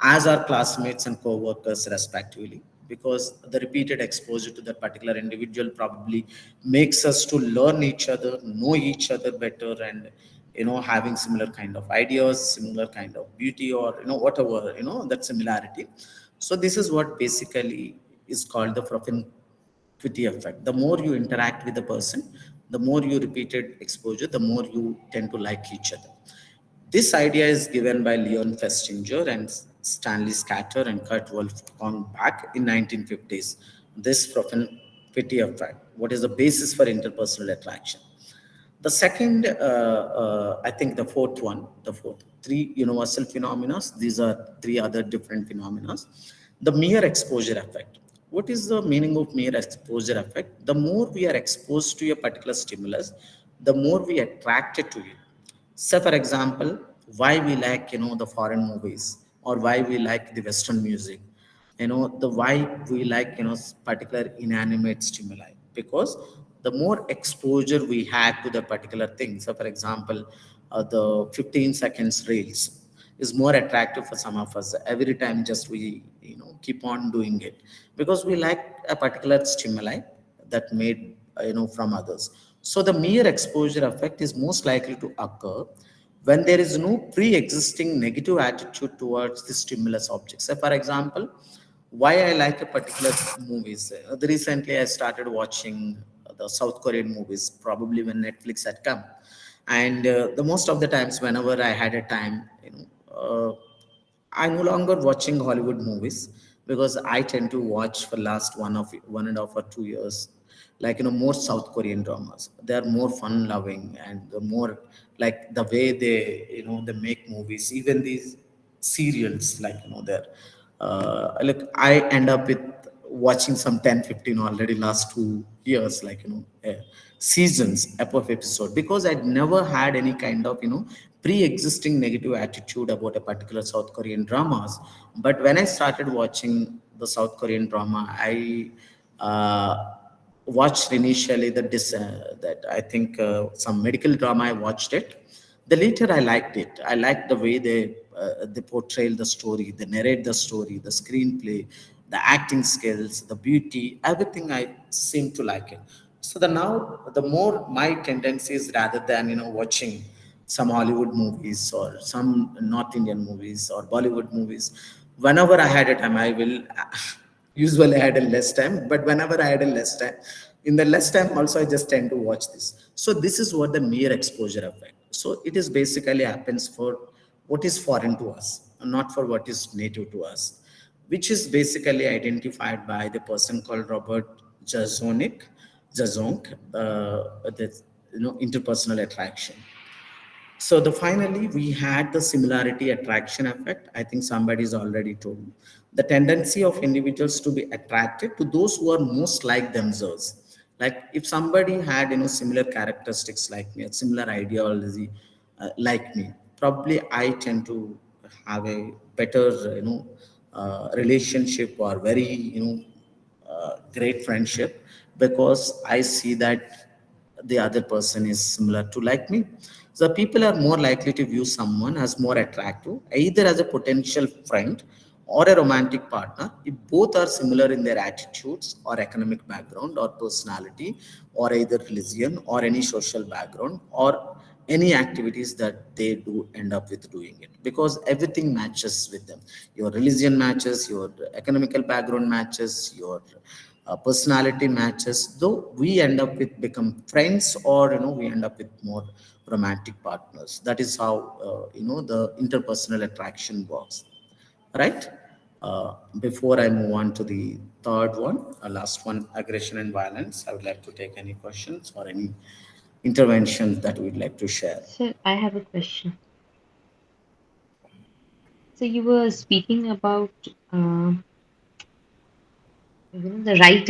as our classmates and co-workers respectively, because the repeated exposure to that particular individual probably makes us to learn each other, know each other better, and, having similar kind of ideas, similar kind of beauty, or, whatever, that similarity. So this is what basically is called the propinquity effect. The more you interact with the person, the more you repeated exposure, the more you tend to like each other. This idea is given by Leon Festinger and Stanley Scatter and Kurt Wolfgang back in 1950s. This propinquity effect, what is the basis for interpersonal attraction? The second, I think the fourth one, the fourth, three universal phenomena. These are three other different phenomena. The mere exposure effect. What is the meaning of mere exposure effect? The more we are exposed to a particular stimulus, the more we are attracted to it. Say, for example, why we like, the foreign movies, or why we like the Western music, the why we like, particular inanimate stimuli, because the more exposure we had to the particular thing. So, for example, the 15 seconds reels is more attractive for some of us. Every time, just we, keep on doing it because we like a particular stimuli that made, from others. So the mere exposure effect is most likely to occur when there is no pre-existing negative attitude towards the stimulus object. So for example, why I like a particular movies. Recently I started watching the South Korean movies, probably when Netflix had come. And the most of the times whenever I had a time, I no longer watching Hollywood movies, because I tend to watch for last 1.5 or 2 years, like, more South Korean dramas. They are more fun loving, and the more like the way they, they make movies, even these serials, like, they're like I end up with watching some 10, 15 already last 2 years, like, seasons above episode, because I'd never had any kind of, pre-existing negative attitude about a particular South Korean dramas. But when I started watching the South Korean drama, I watched initially that I think some medical drama. I watched it. The later I liked it. I liked the way they portray the story, they narrate the story, the screenplay, the acting skills, the beauty, everything. I seem to like it. So the now the more my tendencies, rather than, watching some Hollywood movies or some North Indian movies or Bollywood movies. Whenever I had a time, I will usually I had a less time, but whenever I had a less time, in the less time also I just tend to watch this. So this is what the mere exposure effect. So it is basically happens for what is foreign to us, not for what is native to us, which is basically identified by the person called Robert Jazonk, the, interpersonal attraction. So the finally we had the similarity attraction effect. I think somebody's already told. The tendency of individuals to be attracted to those who are most like themselves. Like if somebody had, similar characteristics like me, a similar ideology, like me. Probably I tend to have a better, relationship, or very, great friendship, because I see that the other person is similar to like me. So people are more likely to view someone as more attractive, either as a potential friend or a romantic partner, if both are similar in their attitudes or economic background or personality, or either religion or any social background, or any activities that they do end up with doing it, because everything matches with them. Your religion matches, your economical background matches, your personality matches, though we end up with become friends, or we end up with more romantic partners. That is how the interpersonal attraction works, right? Before I move on to the third one, last one, aggression and violence, I would like to take any questions or any interventions that we'd like to share. So I have a question. So you were speaking about the right,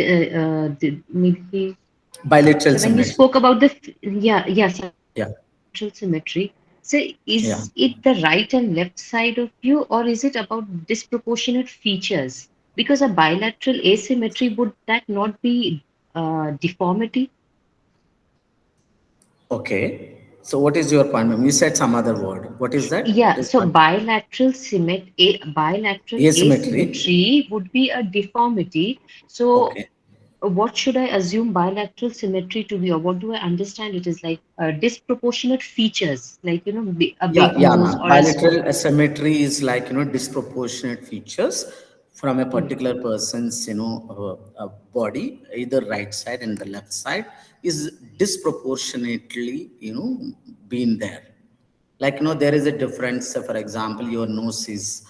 maybe Bilateral when you symmetry. spoke about the yeah, yes, yeah, Yeah, bilateral symmetry. So yeah. is it the right and left side of you, or is it about disproportionate features? Because a bilateral asymmetry, would that not be deformity? Okay. So what is your point, ma'am? You said some other word. What is that? What Yeah, is so what? bilateral Asymmetry. asymmetry would be a deformity. So Okay. what should I assume bilateral symmetry to be, or what do I understand it is like disproportionate features, like a Yeah, big yeah, nose ma'am. or a small. Bilateral asymmetry is like, disproportionate features from a Hmm. particular person's, body, either right side and the left side, is disproportionately, being there. Like, there is a difference. For example, your nose is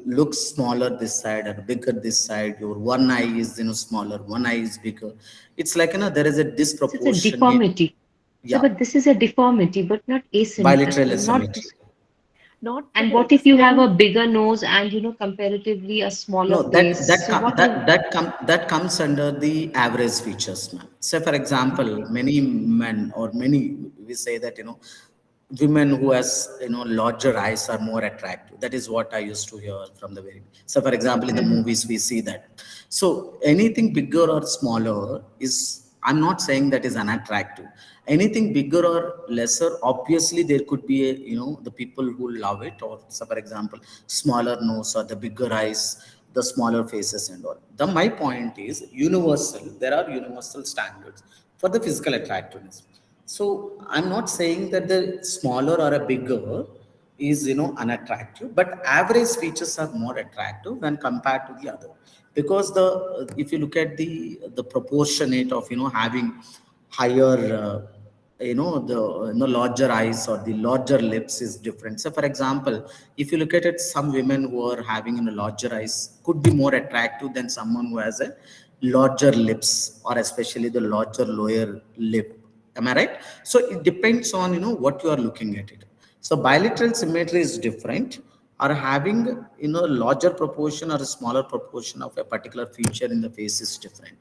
looks smaller this side and bigger this side. Your one eye is, smaller, one eye is bigger. It's like, there is a So it's a disproportionate. deformity. So, Yeah, but this is a deformity, but not bilateral asymmetry, not asymmetry. this. And what if you have a bigger nose and comparatively a smaller No, face? So what do? that comes under the average features, ma'am. Say, for example, many men, or many, we say that, women who has, larger eyes are more attractive. That is what I used to hear from the very. So, for example, in the Mhm. movies we see that. So anything bigger or smaller is, I'm not saying that is unattractive. Anything bigger or lesser, obviously there could be a, the people who love it, or so, for example, smaller nose or the bigger eyes, the smaller faces and all. The my point is universal. There are universal standards for the physical attractiveness. So I'm not saying that the smaller or a bigger is, unattractive, but average features are more attractive when compared to the other, because the if you look at the proportionate of, having higher, the, larger eyes or the larger lips is different. So, for example, if you look at it, some women who are having, larger eyes could be more attractive than someone who has a larger lips, or especially the larger lower lip. Am I right? So it depends on, what you are looking at it. So bilateral symmetry is different, or having, larger proportion or a smaller proportion of a particular feature in the face is different.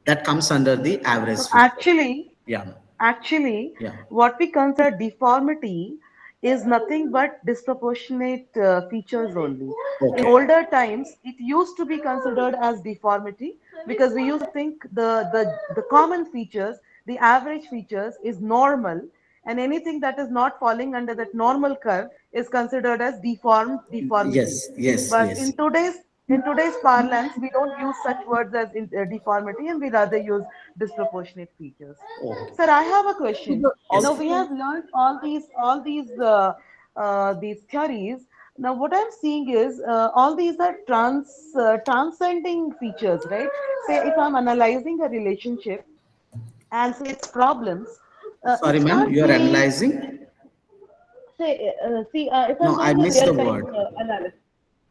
That comes under the average So feature. Yeah. actually, Yeah. what we consider deformity is nothing but disproportionate features only. In Okay. older times, it used to be considered as deformity because we used to think the common features, the average features, is normal, and anything that is not falling under that normal curve is considered as deformity. Yes. Yes. But Yes. in today's parlance, we don't use such words as deformity, and we rather use disproportionate features. Okay. Sir, I have a question. Yes. Now we have learned all these theories. Now what I'm seeing is all these are transcending features, right? Say if I'm analyzing a relationship and say its problems, Sorry, it's ma'am. not You are being analyzing. if No, I'm I doing a missed the real time word. analysis.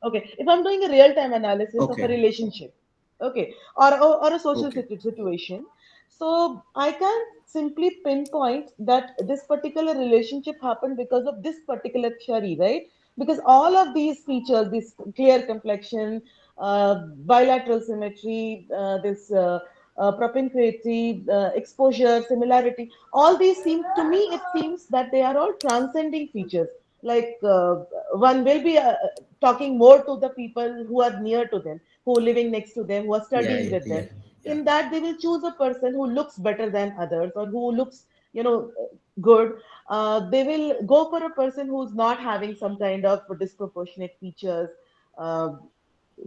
Okay, if I'm doing a real time analysis of a Okay. relationship, okay, or a social Okay. situation, so I can simply pinpoint that this particular relationship happened because of this particular theory, right? Because all of these features, this clear complexion, bilateral symmetry, this propinquity, exposure, similarity. All these seem to me, it seems that they are all transcending features. Like one will be talking more to the people who are near to them, who are living next to them, who are Yeah, studying yeah, with yeah, them. yeah. In that, they will choose a person who looks better than others, or who looks, good. They will go for a person who's not having some kind of disproportionate features. Uh,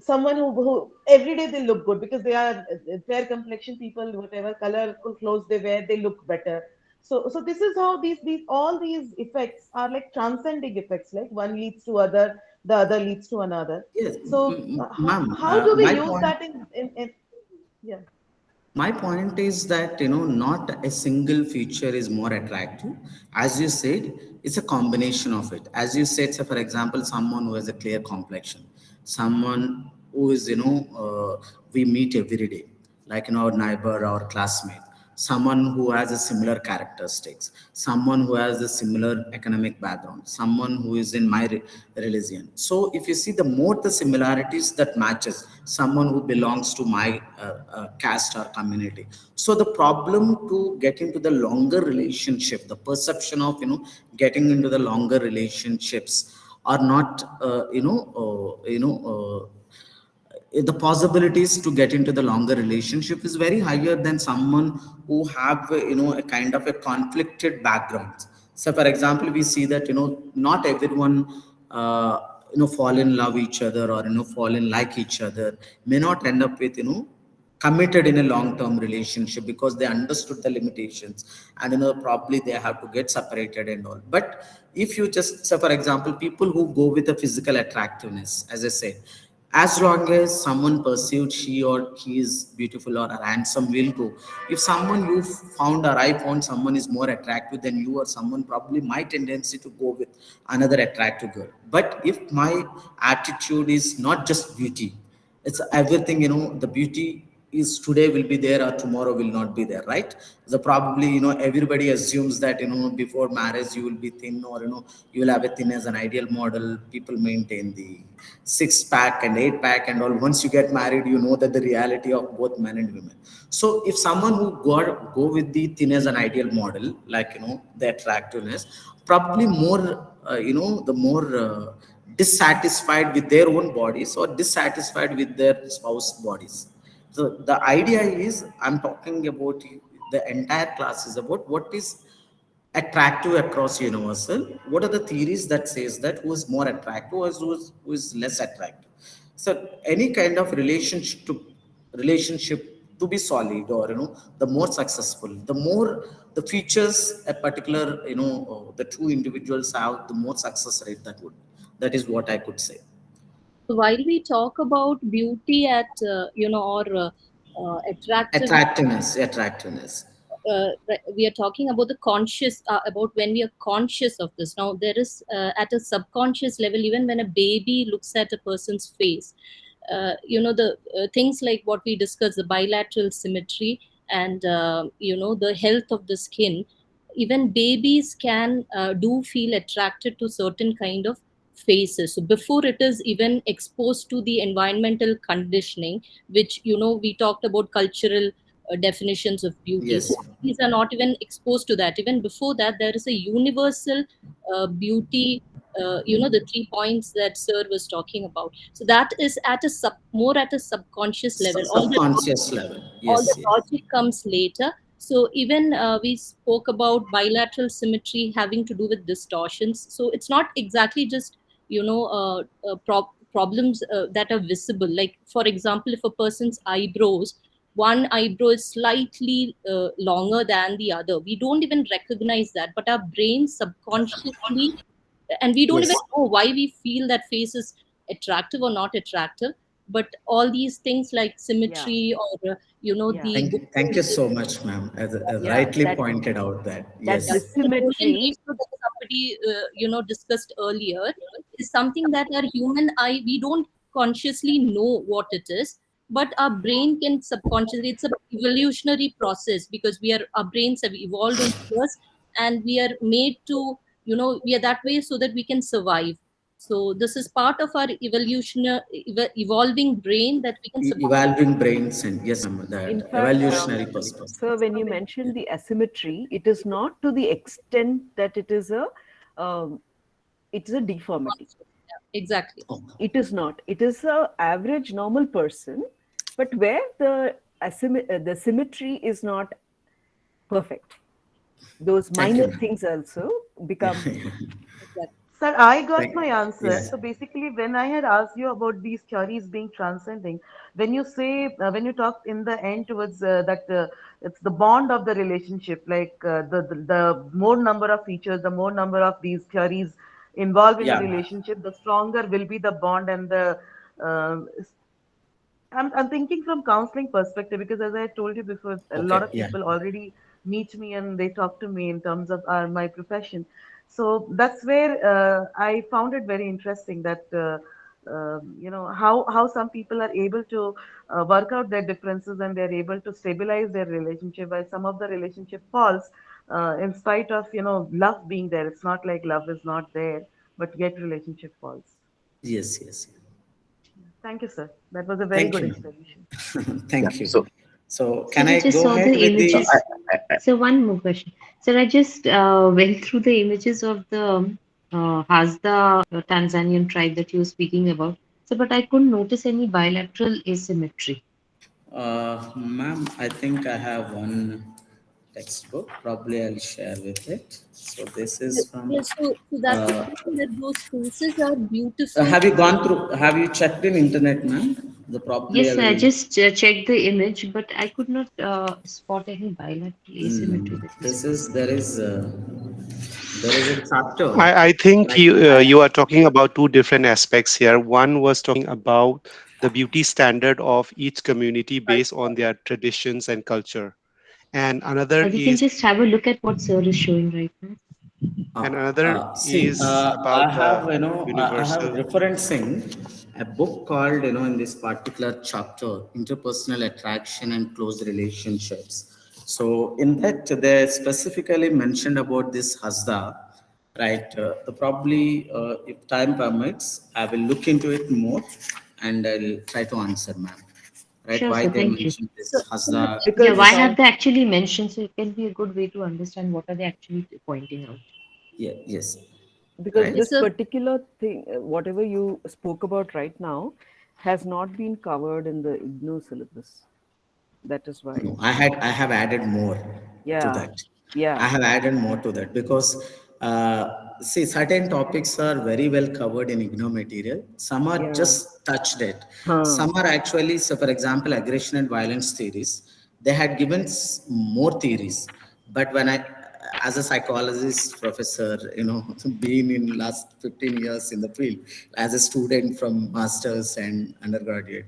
Someone who every day they look good because they are fair complexion people, whatever colorful clothes they wear, they look better. So this is how these all these effects are like transcending effects, like one leads to other, the other leads to another. Yes, So ma'am. how do we My use point. that in yeah. My point is that not a single feature is more attractive. As you said, it's a combination of it. As you said, so for example, someone who has a clear complexion, someone who is we meet every day, like our neighbor or classmate, someone who has a similar characteristics, someone who has a similar economic background, someone who is in my religion. So if you see, the more the similarities that matches, someone who belongs to my caste or community. So the problem to get into the longer relationship, the perception of getting into the longer relationships are not the possibilities to get into the longer relationship is very higher than someone who have a kind of a conflicted background. So for example, we see that not everyone fall in love each other, or fall in like each other, may not end up with committed in a long term relationship because they understood the limitations, and probably they have to get separated and all. But if you just say, for example, people who go with the physical attractiveness, as I said, as long as someone perceived she or he is beautiful or handsome, will go. If someone you found, or I found someone is more attractive than you, or someone, probably my tendency to go with another attractive girl. But if my attitude is not just beauty, it's everything, the beauty is today will be there or tomorrow will not be there, right? So probably everybody assumes that before marriage you will be thin, or you will have a thin as an ideal model. People maintain the six pack and eight pack and all. Once you get married, you know that the reality of both men and women. So if someone who go with the thin as an ideal model, like the attractiveness, probably more the more dissatisfied with their own bodies, or dissatisfied with their spouse bodies. So the idea is, I'm talking about the entire class is about what is attractive across universal. What are the theories that says that who is more attractive, or who is less attractive? So any kind of relationship to be solid, or the more successful, the more the features a particular the two individuals have, the more success rate that is what I could say. So while we talk about beauty at or attractive, Attractiveness. we are talking about the conscious, about when we are conscious of this. Now there is, at a subconscious level, even when a baby looks at a person's face, the things like what we discussed, the bilateral symmetry, and the health of the skin. Even babies can do feel attracted to certain kind of faces, so before it is even exposed to the environmental conditioning, which we talked about cultural definitions of beauty. So Yes. these are not even exposed to that. Even before that, there is a universal beauty. The 3 points that Sir was talking about. So that is at a more at a subconscious level. Subconscious level. All the Yes, yes. logic comes later. So even we spoke about bilateral symmetry having to do with distortions. So it's not exactly just problems that are visible. Like for example, if a person's eyebrows, one eyebrow is slightly longer than the other, we don't even recognize that, but our brain subconsciously, and we don't even Yes. know why we feel that face is attractive or not attractive. But all these things like Yeah, symmetry, or yeah, the Thank you so much, ma'am. As yeah. rightly That pointed out that that yeah, the yes. the golden symmetry. ratio that somebody discussed earlier is something that our human eye, we don't consciously know what it is, but our brain can subconsciously. It's a evolutionary process, because our brains have evolved over years, and we are made to we are that way so that we can survive. So this is part of our evolving brain that we can support. Evolving brains, and yes, ma'am, In that fact, evolutionary perspective. sir, when you mentioned the asymmetry, it is not to the extent that um, it is a deformity. Exactly. It is not. It is a average normal person, but where the symmetry is not perfect. Those Thank you, minor ma'am. things also become. Sir, I got Thank, my answer. yes. So basically, when I had asked you about these theories being transcending, when you say, when you talk in the end towards that it's the bond of the relationship, like the more number of features, the more number of these theories involved in a Yeah. relationship, the stronger will be the bond and the um, I'm thinking from counseling perspective because as I told you before, a lot Okay. of Yeah. people already meet me and they talk to me in terms of my profession. So that's where I found it very interesting that how some people are able to work out their differences and they're able to stabilize their relationship while some of the relationship falls in spite of love being there. It's not like love is not there, but yet relationship falls. Yes. Yes. Thank you, sir. That was a very Thank good you, explanation. ma'am. Yeah. Thank you. So So, Sir, can I I just go saw ahead the with the? images. So one more question. Sir, I just went through the images of the Hazda Tanzanian tribe that you were speaking about. So, but I couldn't notice any bilateral asymmetry. Ma'am, I think I have one textbook. Probably I'll share with it. So this is from. Yes, so that is Uh, something that those spaces are beautiful. have you gone through? Have you checked in internet, ma'am? The probably I Yes, sir, I will. just checked the image, but I could not spot any bilateral asymmetry that you This spoke is about. there is a chapter I think like you are talking about two different aspects here. One was talking about the beauty standard of each community based on their traditions and culture, and another We can is just have a look at what sir is showing right now. see, about I the have, I have universal. referencing a book called, in this particular chapter, Interpersonal Attraction and Close Relationships. So in that, they specifically mentioned about this Hasda, right? Probably, if time permits, I will look into it more and I'll try to answer, ma'am. Right? Sure, Why sir. they Thank you. mentioned this Hasda? Yeah, Because why have they actually mentioned? So it can be a good way to understand what are they actually pointing out. Yeah, yes. because Right? this particular thing, whatever you spoke about right now, has not been covered in the IGNOU syllabus. That is why. No, I have added more to Yeah, that. I yeah, have added more to that because see, certain topics are very well covered in IGNOU material. Some are yeah. just touched it. Huh. Some are actually, so for example, aggression and violence theories. They had given more theories, but when I, as a psychologist professor, being in last 15 years in the field, as a student from masters and undergraduate,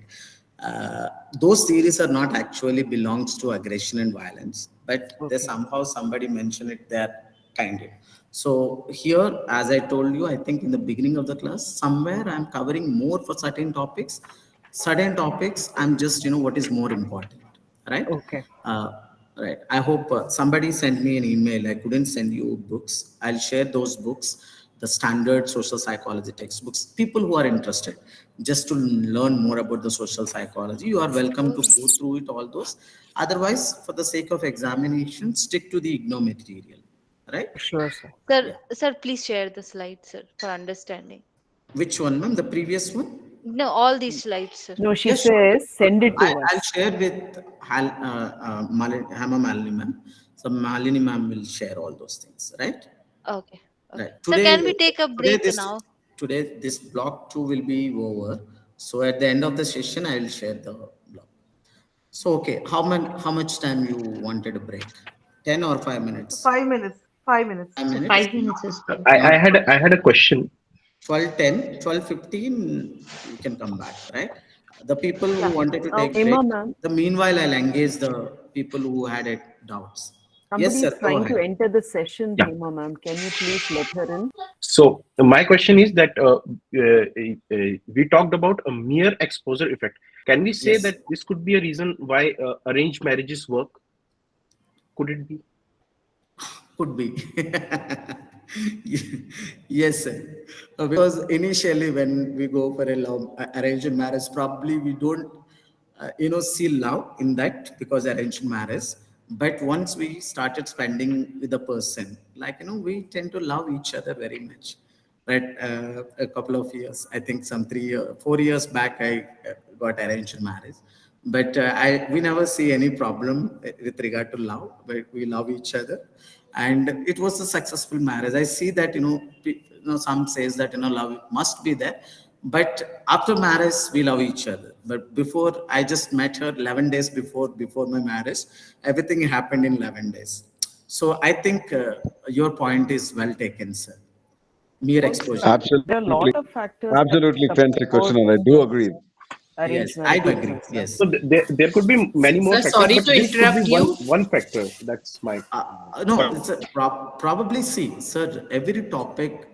those theories are not actually belongs to aggression and violence, but they Okay. somehow somebody mentioned it there kindly. So here, as I told you, I think in the beginning of the class, somewhere I'm covering more for certain topics. Certain topics, I'm just what is more important, right? Okay. Right. I hope somebody sent me an email. I couldn't send you books. I'll share those books, the standard social psychology textbooks. People who are interested, just to learn more about the social psychology, you are welcome to go through it, all those. Otherwise, for the sake of examination, stick to the IGNOU material. Right? Sure, sir. Yeah. Sir, please share the slides, sir, for understanding. Which one, ma'am? The previous one? No, all these slides, sir. No, she Yes, sure. says send it to I'll us. share with Hama Malini ma'am. So Malini ma'am will share all those things, right? Okay. Right. Okay. Sir, can we take a Today break this now? today this block two will be over. So at the end of the session, I will share the block. So okay, how much time you wanted a break? 10 or 5 minutes? 5 minutes. 5 minutes. 5 minutes. 5 minutes is fine. I had a question. 12:10, 12:15, you can come back, right? The people who Yeah. wanted to take Okay. break, Emma, ma'am, the meanwhile, I'll engage the people who had doubts. Yes, somebody sir, is go trying to ahead. enter the session, Yeah. Hema, ma'am. Can you please let her in? So my question is that we talked about a mere exposure effect. Can we say Yes, that this could be a reason why arranged marriages work? Could it be? could be. Yes, sir. Because initially when we go for a love arranged marriage, probably we don't, see love in that because arranged marriage. But once we started spending with the person, we tend to love each other very much. But a couple of years, I think some 4 years back, I got arranged marriage. But we never see any problem with regard to love. But we love each other, and it was a successful marriage. I see that some says that love must be there, but after marriage we love each other. But before, I just met her 11 days before my marriage. Everything happened in 11 days. So I think your point is well taken, sir. Mere Also, exposure. there are a Absolutely, lot of factors that absolutely fancy question, support and I do agree. Yes, arranged I do marriages agree. and stuff. Yes. So there could be many more Sir, factors, sorry but to this could be interrupt you. one factor. That's my No, point. it's probably, see, sir, every topic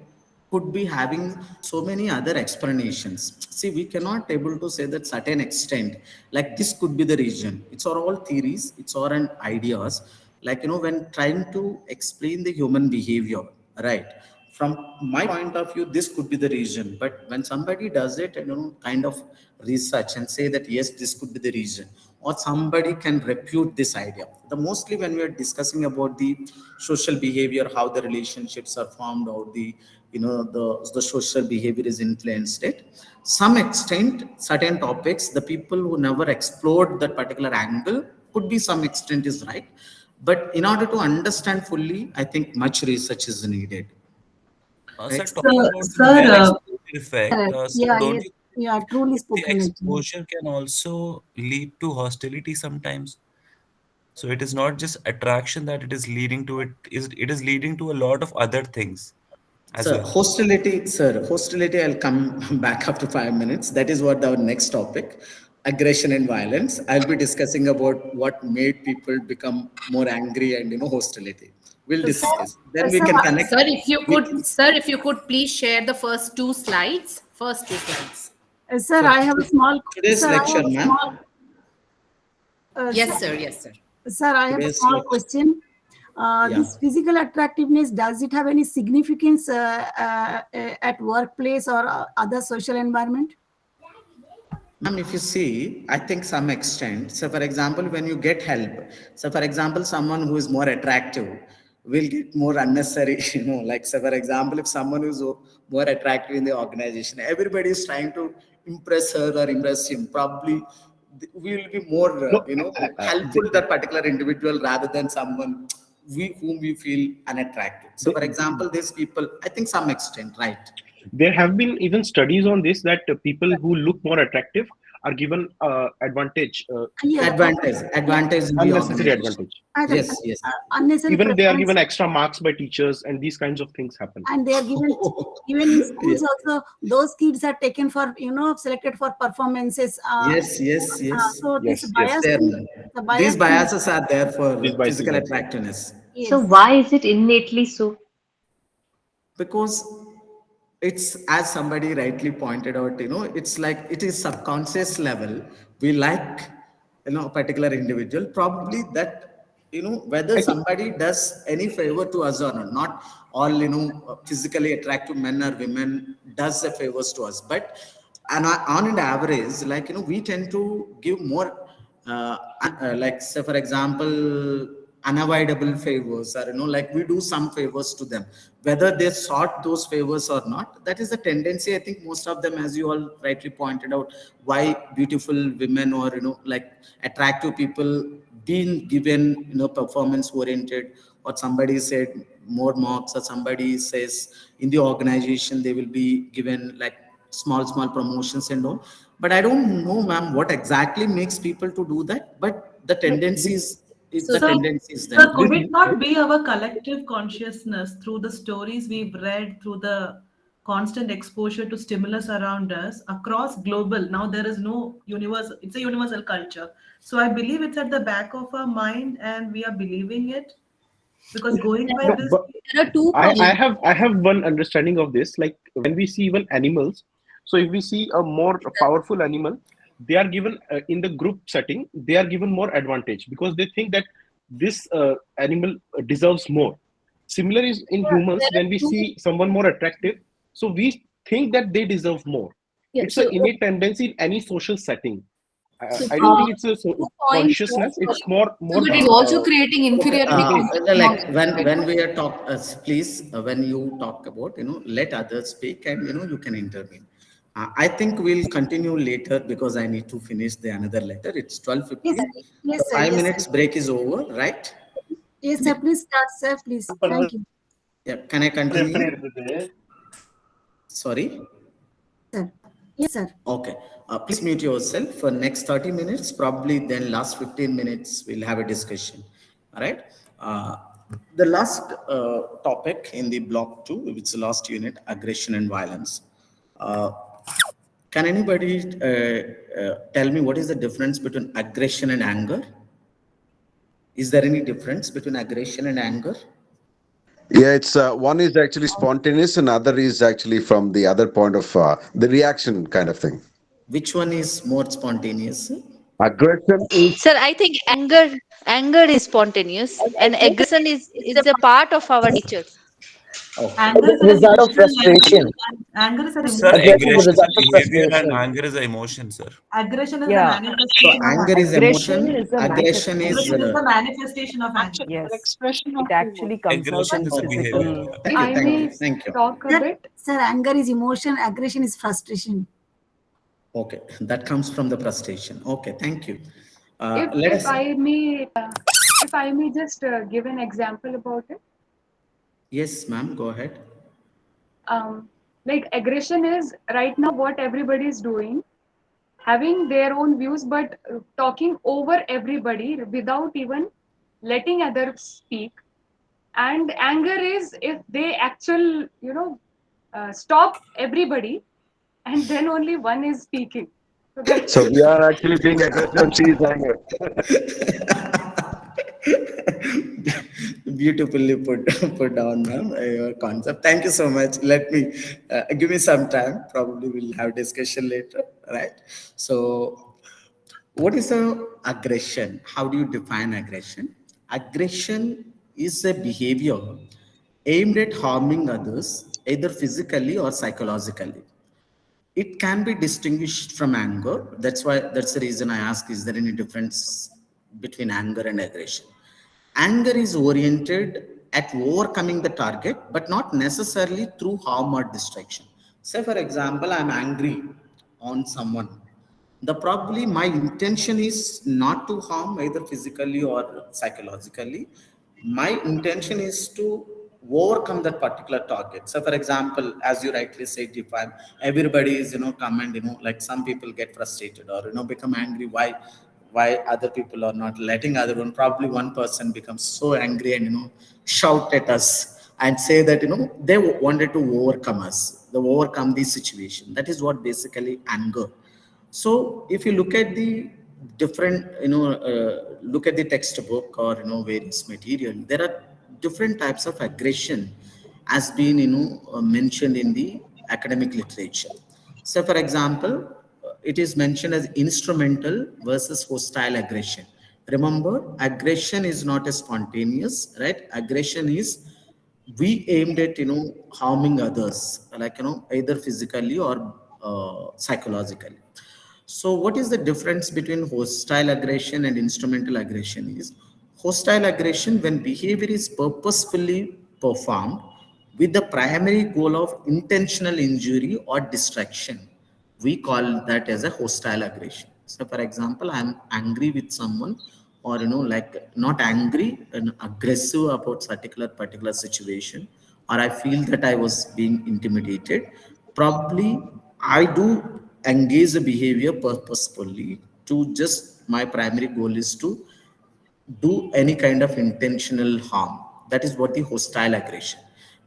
could be having so many other explanations. See, we cannot able to say that certain extent, like this could be the reason. It's all theories, it's all an ideas. When trying to explain the human behavior, right? From my point of view, this could be the reason. But when somebody does it, kind of research and say that yes, this could be the reason, or somebody can refute this idea. The mostly when we are discussing about the social behavior, how the relationships are formed, or the social behavior is influenced it. Some extent, certain topics, the people who never explored that particular angle could be some extent is right. But in order to understand fully, I think much research is needed. Sir, Right? talking about the Sir, mere exposure effect, sir, yeah, don't yes, you you are truly think the spoken actually. exposure can also lead to hostility sometimes? So it is not just attraction that it is leading to, it is leading to a lot of other things as well. Hostility, I'll come back after 5 minutes. That is what our next topic, aggression and violence. I'll be discussing about what made people become more angry and, hostility. We'll So, discuss. Then we Sir, can connect. We can, sir, if you could please share the first two slides. First two slides. sir, for I have a small, today's sir, I lecture, have a ma'am. small, Yes, sir. Yes, sir. sir, I have a Today's small lecture. question. Yeah. This physical attractiveness, does it have any significance at workplace or other social environment? Ma'am, if you see, I think some extent. So, for example, when you get help, so for example, someone who is more attractive will get more unnecessary, so for example, if someone who is more attractive in the organization, everybody is trying to impress her or impress him. Probably we will be more, No, helpful to that particular individual rather than someone whom we feel unattractive. So, for example, these people, I think some extent, right? there have been even studies on this that people who look more attractive are given advantage, Yes, Advantage in the unnecessary organization. advantage. Yes, yes. unnecessary Even they are preference, given extra marks by teachers, and these kinds of things happen. and they are given even in Yeah. schools also. Those kids are taken for selected for performances. Yes, yes, yes, So this Yes, it's bias, there. the These bias, biases are there these for biases physical are there. attractiveness, So yes. why is it innately so? because it's, as somebody rightly pointed out, it's like it is subconscious level. We like, a particular individual, probably that, whether I think somebody does any favor to us or not all, physically attractive men or women does the favors to us, but on an average, we tend to give more, say for example, unavoidable favors, or we do some favors to them, whether they sought those favors or not. That is the tendency, I think, most of them, as you all rightly pointed out, why beautiful women or attractive people being given performance oriented, or somebody said more marks, or somebody says in the organization they will be given like small promotions and all. But I don't know, ma'am, what exactly makes people to do that, but the tendency So, is Sir, there. could it not be our collective consciousness through the stories we've read, through the constant exposure to stimulus around us across global? Now there is no universal, it's a universal culture. So I believe it's at the back of our mind and we are believing it. Because going by no, this, but there are two I problems. have I have one understanding of this. Like when we see even animals, so if we see a more powerful animal, they are given in the group setting, they are given more advantage because they think that this animal deserves more. Similar is in humans when we see someone more attractive, so we think that they deserve more. Yeah, It's an so innate tendency in any social setting. so I don't think two, it's a two points. consciousness. It's Sorry. more. But it's also creating Okay, inferiority complex like amongst when people. we are talk, please, when you talk about, let others speak, and you can intervene. I think we'll continue later because I need to finish the another letter. It's Yes, 12:15. sir. Yes, The sir. five Yes, sir. minutes break is over, right? Yes, sir. Please start, sir. Please. Thank you. Yeah. Can I continue? Sorry. Sir. Yes, sir. Okay. Please mute yourself for next 30 minutes. Probably then last 15 minutes we'll have a discussion. All right. The last topic in the block 2, which is the last unit, aggression and violence. Uh, can anybody tell me what is the difference between aggression and anger? Is there any difference between aggression and anger? Yeah, it's one is actually spontaneous, and other is actually from the other point of the reaction kind of thing. Which one is more spontaneous? Aggression is Sir, I think anger is spontaneous, and aggression is a part of our nature. Okay. Anger is an Result of emotional level, frustration. and anger is an Sir, Aggression is emotion. a aggression is result a of behavior and frustration. anger is an emotion, sir. Aggression is the Yeah. So manifestation of anger is anger. Aggression emotion. is a Aggression is Aggression is manifestation. the manifestation of anger. Yes. It actually comes out Aggression in is a okay. behavior. physical. Yeah. Thank you. I Thank you. may Thank you. talk a Sir, bit. sir, anger is emotion, aggression is frustration. Okay, that comes from the frustration. Okay, thank you. If Let if us. I may if I may just give an example about it. Yes, ma'am. Go ahead. Like aggression is right now what everybody is doing, having their own views, but talking over everybody without even letting others speak. And anger is if they stop everybody, and then only one is speaking. So that's so we are actually being aggressive and she is angry. Beautifully put down, ma'am, your concept. Thank you so much. Let me give me some time. Probably we'll have discussion later, right? So, what is a aggression? How do you define aggression? Aggression is a behavior aimed at harming others, either physically or psychologically. It can be distinguished from anger. That's the reason I ask, is there any difference between anger and aggression? Anger is oriented at overcoming the target, but not necessarily through harm or destruction. Say for example, I'm angry on someone. The probably my intention is not to harm either physically or psychologically. My intention is to overcome that particular target. So for example, as you rightly said, if I'm, everybody is come and like some people get frustrated or become angry, why other people are not letting other one, probably one person becomes so angry and shout at us and say that they wanted to overcome us, they overcome the situation. That is what basically anger. So if you look at the different, look at the textbook or various material, there are different types of aggression as been mentioned in the academic literature. So for example, it is mentioned as instrumental versus hostile aggression. Remember, aggression is not a spontaneous, right? Aggression is we aimed at harming others, like either physically or psychologically. So what is the difference between hostile aggression and instrumental aggression? Is hostile aggression when behavior is purposefully performed with the primary goal of intentional injury or distraction. We call that as a hostile aggression. So for example, I'm angry with someone, or like not angry and aggressive about particular situation, or I feel that I was being intimidated. Probably I do engage the behavior purposefully to just my primary goal is to do any kind of intentional harm. That is what the hostile aggression.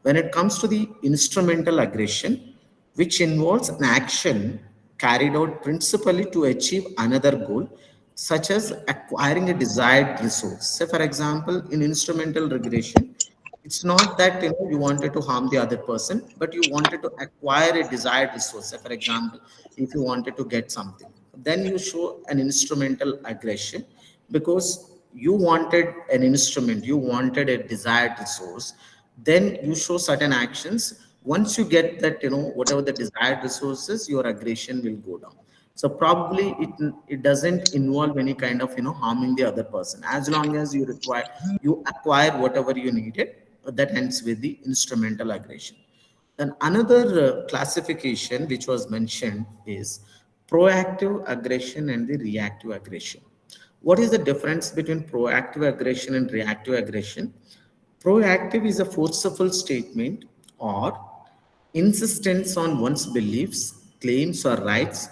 When it comes to the instrumental aggression, which involves an action carried out principally to achieve another goal, such as acquiring a desired resource. Say, for example, in instrumental aggression, it's not that you wanted to harm the other person, but you wanted to acquire a desired resource. Say, for example, if you wanted to get something, then you show an instrumental aggression because you wanted an instrument, you wanted a desired resource, then you show certain actions. Once you get that, whatever the desired resources, your aggression will go down. So probably it doesn't involve any kind of harming the other person. As long as you acquire whatever you needed, that ends with the instrumental aggression. Then another classification which was mentioned is proactive aggression and the reactive aggression. What is the difference between proactive aggression and reactive aggression? Proactive is a forceful statement or insistence on one's beliefs, claims, or rights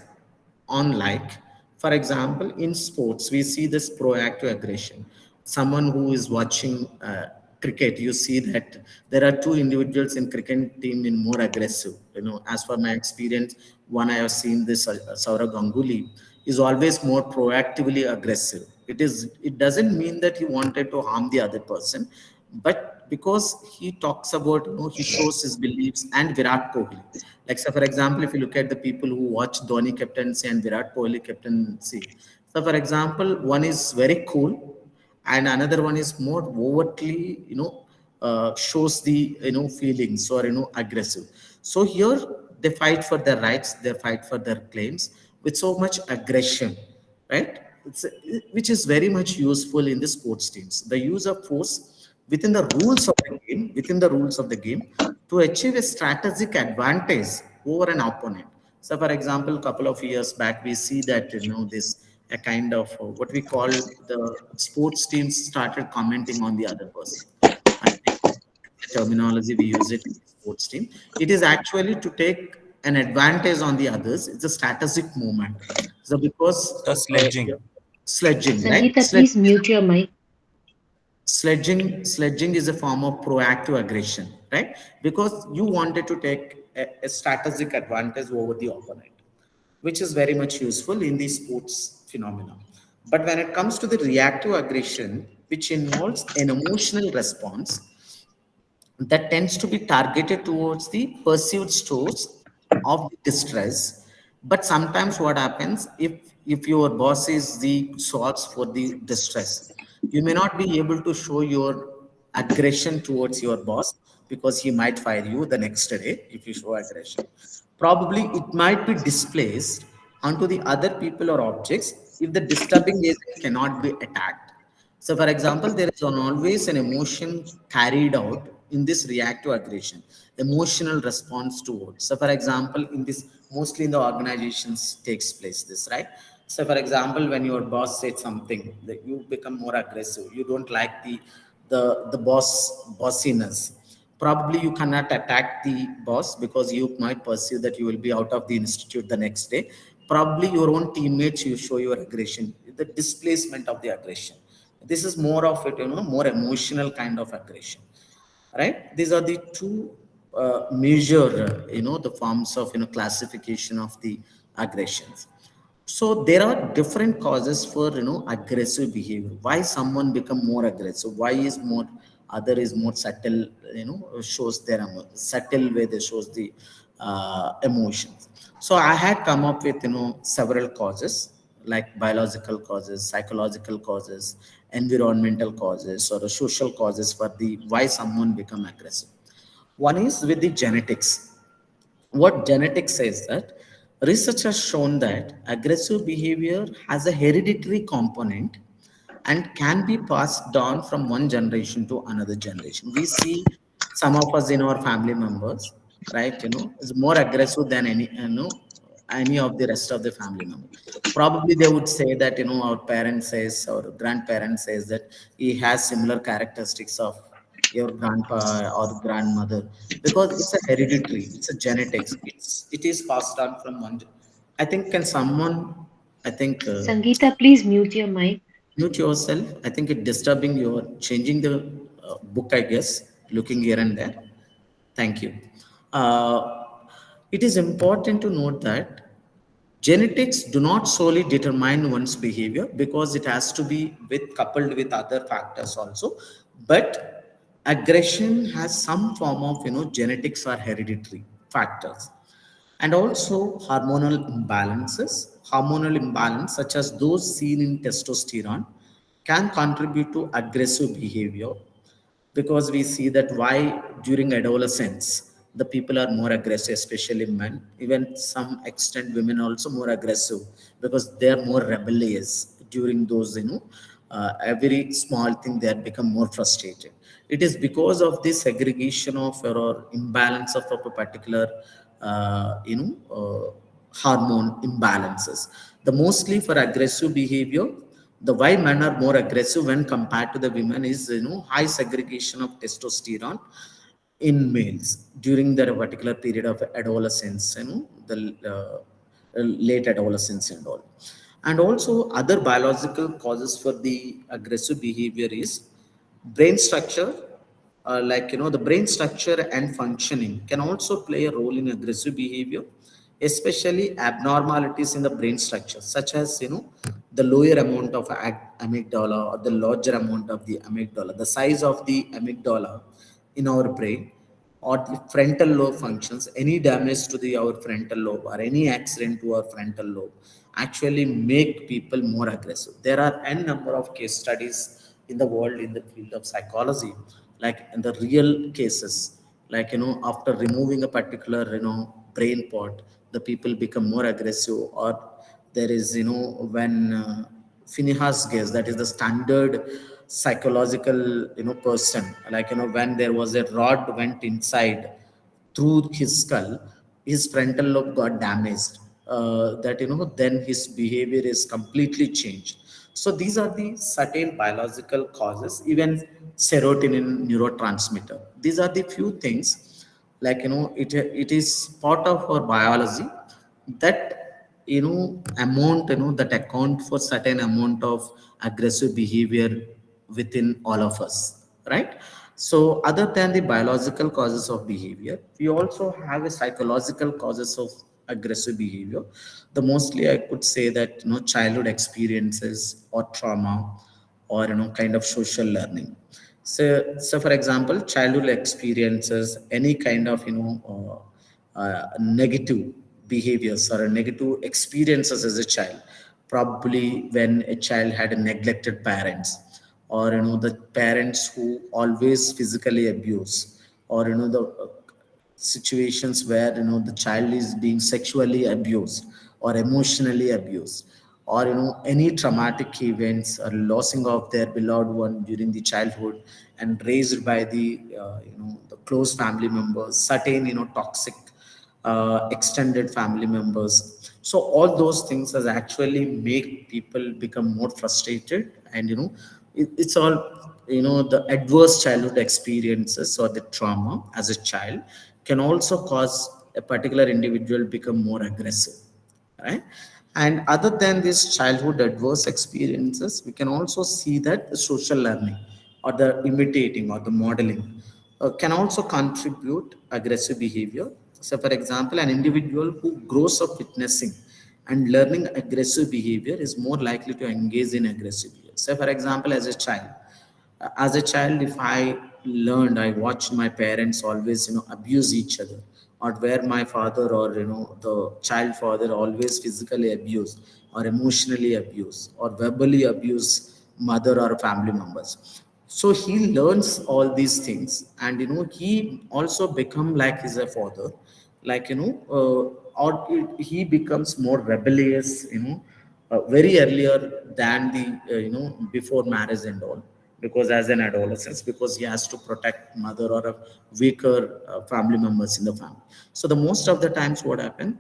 on, like, for example, in sports we see this proactive aggression. Someone who is watching cricket, you see that there are two individuals in cricket team in more aggressive. As per my experience, one I have seen this Saurav Ganguly is always more proactively aggressive. It doesn't mean that he wanted to harm the other person, but because he talks about, he shows his beliefs. And Virat Kohli, like, so for example, if you look at the people who watch Dhoni captaincy and Virat Kohli captaincy, so for example, one is very cool and another one is more overtly, shows the, feelings, or aggressive. So here they fight for their rights, they fight for their claims with so much aggression, right? Which is very much useful in the sports teams. The use of force within the rules of the game, to achieve a strategic advantage over an opponent. So, for example, a couple of years back, we see that, this a kind of what we call the sports teams started commenting on the other person. I think the terminology we use it in sports team. It is actually to take an advantage on the others. It's a strategic movement. So because The sledging. sledging, right? Sangeeta, please mute your mic. Sledging is a form of proactive aggression, right? Because you wanted to take a strategic advantage over the opponent, which is very much useful in the sports phenomena. But when it comes to the reactive aggression, which involves an emotional response that tends to be targeted towards the perceived source of the distress. But sometimes what happens, if your boss is the source for the distress, you may not be able to show your aggression towards your boss because he might fire you the next day if you show aggression. Probably it might be displaced onto the other people or objects if the disturbing agent cannot be attacked. So, for example, there is always an emotion carried out in this reactive aggression, emotional response towards. So, for example, in this, mostly in the organizations takes place this, right? So, for example, when your boss said something, that you become more aggressive. You don't like the bossiness. Probably you cannot attack the boss because you might perceive that you will be out of the institute the next day. Probably your own teammates, you show your aggression, the displacement of the aggression. This is more of it, more emotional kind of aggression, right? These are the two major, the forms of, classification of the aggressions. So there are different causes for, aggressive behavior. Why someone become more aggressive? Why is more, other is more subtle, shows their subtle way they shows the emotions. So I had come up with, several causes, like biological causes, psychological causes, environmental causes, or the social causes for the why someone become aggressive. One is with the genetics. What genetics says that research has shown that aggressive behavior has a hereditary component and can be passed down from one generation to another generation. We see some of us in our family members, right? Is more aggressive than any of the rest of the family members. Probably they would say that, our parents says or grandparents says that he has similar characteristics of your grandpa or grandmother, because it's a hereditary, it's a genetics, it is passed on from one. I think, can someone, I think. Sangeeta, please mute your mic. Mute yourself. I think it disturbing. You're changing the book, I guess, looking here and there. Thank you. Uh, it is important to note that genetics do not solely determine one's behavior, because it has to be with coupled with other factors also. But aggression has some form of, genetics or hereditary factors. And also hormonal imbalance such as those seen in testosterone can contribute to aggressive behavior. because we see that why during adolescence the people are more aggressive, especially men, even some extent women also more aggressive, because they are more rebellious during those, every small thing they have become more frustrated. It is because of this segregation of or imbalance of a particular hormone imbalances. The mostly for aggressive behavior, the why men are more aggressive when compared to the women is, high segregation of testosterone in males during their particular period of adolescence, the late adolescence and all. And also other biological causes for the aggressive behavior is brain structure. The brain structure and functioning can also play a role in aggressive behavior, especially abnormalities in the brain structure, such as, the lower amount of amygdala or the larger amount of the amygdala, the size of the amygdala in our brain, or the frontal lobe functions. Any damage to the our frontal lobe or any accident to our frontal lobe actually make people more aggressive. There are n number of case studies in the world in the field of psychology, like in the real cases, after removing a particular, brain part, the people become more aggressive. Or there is, when Phineas Gage, that is the standard psychological, person, when there was a rod went inside through his skull, his frontal lobe got damaged. That, then his behavior is completely changed. So these are the certain biological causes, even serotonin neurotransmitter. These are the few things, it is part of our biology that, amount, that account for certain amount of aggressive behavior within all of us, right? So other than the biological causes of behavior, we also have a psychological causes of aggressive behavior. The mostly I could say that, childhood experiences or trauma, or, kind of social learning. So for example, childhood experiences, any kind of, negative behaviors or negative experiences as a child, probably when a child had a neglected parents, or, the parents who always physically abuse, or, the situations where, the child is being sexually abused or emotionally abused, or, any traumatic events or losing of their beloved one during the childhood, and raised by the, the close family members, certain, toxic extended family members. So all those things has actually make people become more frustrated. And, it's all, the adverse childhood experiences or the trauma as a child can also cause a particular individual become more aggressive, right? And other than these childhood adverse experiences, we can also see that the social learning or the imitating or the modeling can also contribute aggressive behavior. So for example, an individual who grows up witnessing and learning aggressive behavior is more likely to engage in aggressive behavior. So for example, as a child, if I learned, I watched my parents always, abuse each other, or where my father or, the child father always physically abuse or emotionally abuse or verbally abuse mother or family members. So he learns all these things, and, he also become like his father, or he becomes more rebellious, very earlier than the, before marriage and all, because as an adolescence, because he has to protect mother or a weaker family members in the family. So the most of the times what happen,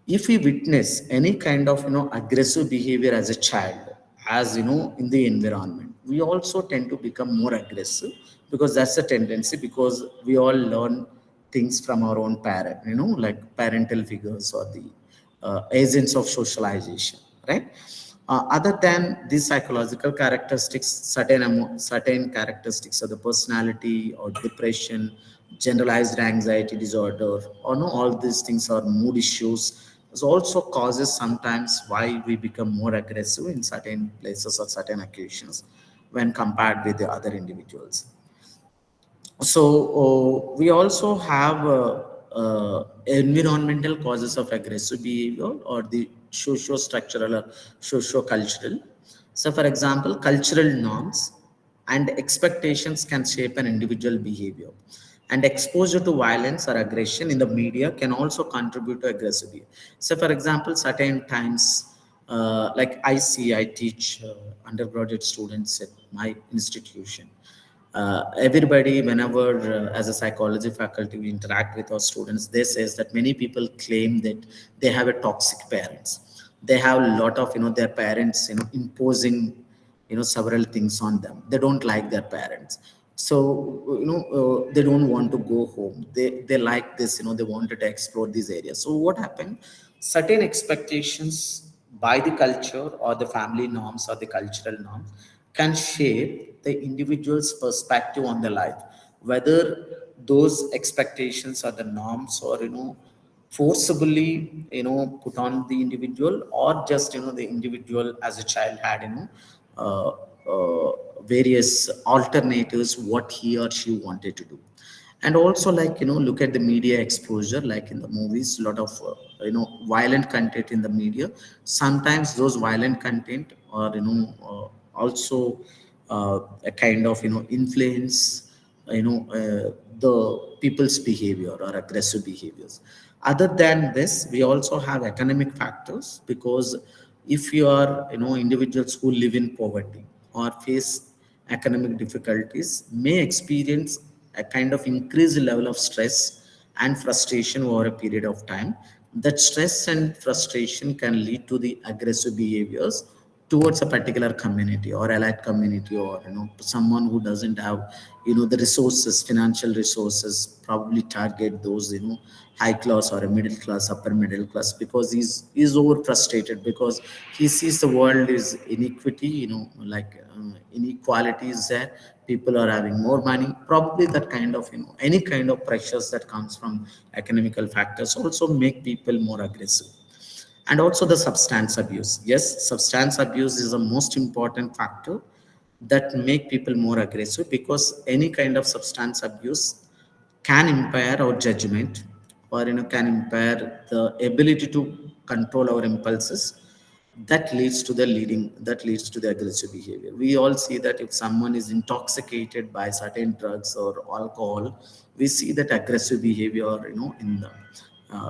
if we witness any kind of, aggressive behavior as a child, as, in the environment, we also tend to become more aggressive, because that's a tendency, because we all learn things from our own parent, like parental figures or the agents of socialization, right? Other than these psychological characteristics, certain characteristics of the personality or depression, generalized anxiety disorder, or no, all these things are mood issues. This also causes sometimes why we become more aggressive in certain places or certain occasions when compared with the other individuals. So we also have environmental causes of aggressive behavior, or the socio-structural or socio-cultural. So for example, cultural norms and expectations can shape an individual behavior. And exposure to violence or aggression in the media can also contribute to aggressivity. So, for example, certain times, like I teach undergraduate students at my institution. Everybody, whenever as a psychology faculty we interact with our students, they says that many people claim that they have a toxic parents. They have a lot of their parents imposing several things on them. They don't like their parents, so they don't want to go home. They like this, they wanted to explore these areas. So what happened, certain expectations by the culture or the family norms or the cultural norms can shape the individual's perspective on the life, whether those expectations or the norms or forcibly put on the individual, or just the individual as a child had uh, various alternatives what he or she wanted to do. And also, like look at the media exposure, like in the movies, a lot of violent content in the media. Sometimes those violent content are also a kind of influence the people's behavior or aggressive behaviors. Other than this, we also have economic factors, because if you are individuals who live in poverty or face economic difficulties may experience a kind of increased level of stress and frustration over a period of time. That stress and frustration can lead to the aggressive behaviors towards a particular community or allied community, or someone who doesn't have the resources, financial resources, probably target those high class or a middle class, upper middle class, because he's over frustrated, because he sees the world is inequity, like inequality is there. People are having more money, probably that kind of any kind of pressures that comes from economical factors also make people more aggressive. And also the substance abuse. Yes, substance abuse is the most important factor that make people more aggressive, because any kind of substance abuse can impair our judgment, or can impair the ability to control our impulses. That leads to the aggressive behavior. We all see that if someone is intoxicated by certain drugs or alcohol, we see that aggressive behavior in the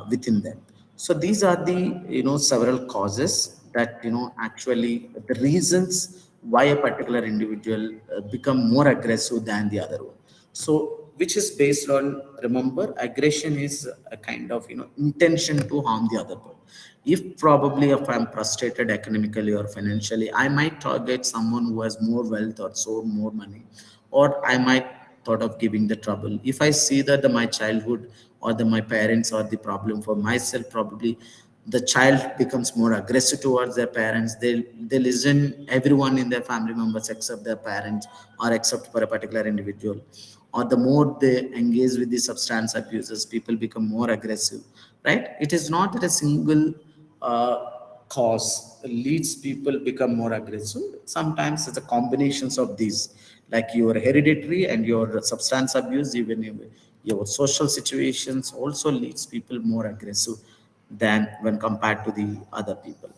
within them. So these are the several causes that actually the reasons why a particular individual become more aggressive than the other one. So which is based on, remember, aggression is a kind of intention to harm the other person. If I'm frustrated economically or financially, I might target someone who has more wealth or so more money, or I might thought of giving the trouble. If I see that my childhood or my parents are the problem for myself, probably the child becomes more aggressive towards their parents. They listen everyone in their family members except their parents, or except for a particular individual. Or the more they engage with the substance abuses, people become more aggressive, right? It is not that a single cause leads people become more aggressive. Sometimes it's a combinations of these, like your hereditary and your substance abuse, even your social situations also leads people more aggressive than when compared to the other people.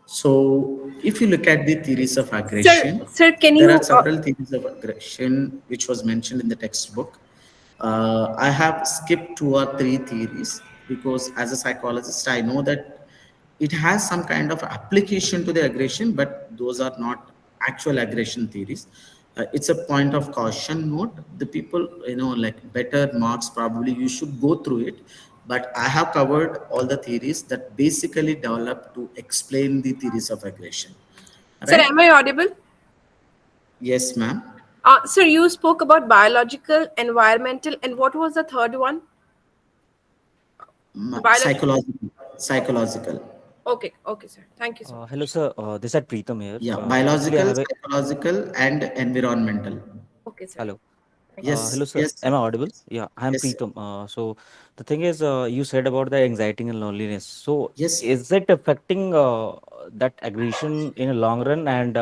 So if you look at the theories of aggression, Sir, can there are you several theories of aggression which was mentioned in the textbook. I have skipped two or three theories, because as a psychologist, I know that it has some kind of application to the aggression, but those are not actual aggression theories. It's a point of caution note. The people, like better marks, probably you should go through it. But I have covered all the theories that basically develop to explain the theories of aggression. sir, Right? am I audible? Yes, ma'am. Sir, you spoke about biological, environmental, and what was the third one? Biological. Psychological. Psychological. Okay, okay, sir. Thank you, sir. Hello, sir. This is Preetham here. Yeah, Actually, I biological, have a psychological, and environmental. Okay, sir. hello. Yes, Hello, sir. yes, Am I audible? Yeah, I'm yes, Preetham. So the thing is, you said about the anxiety and loneliness. So yes. is it affecting that aggression in a long run, and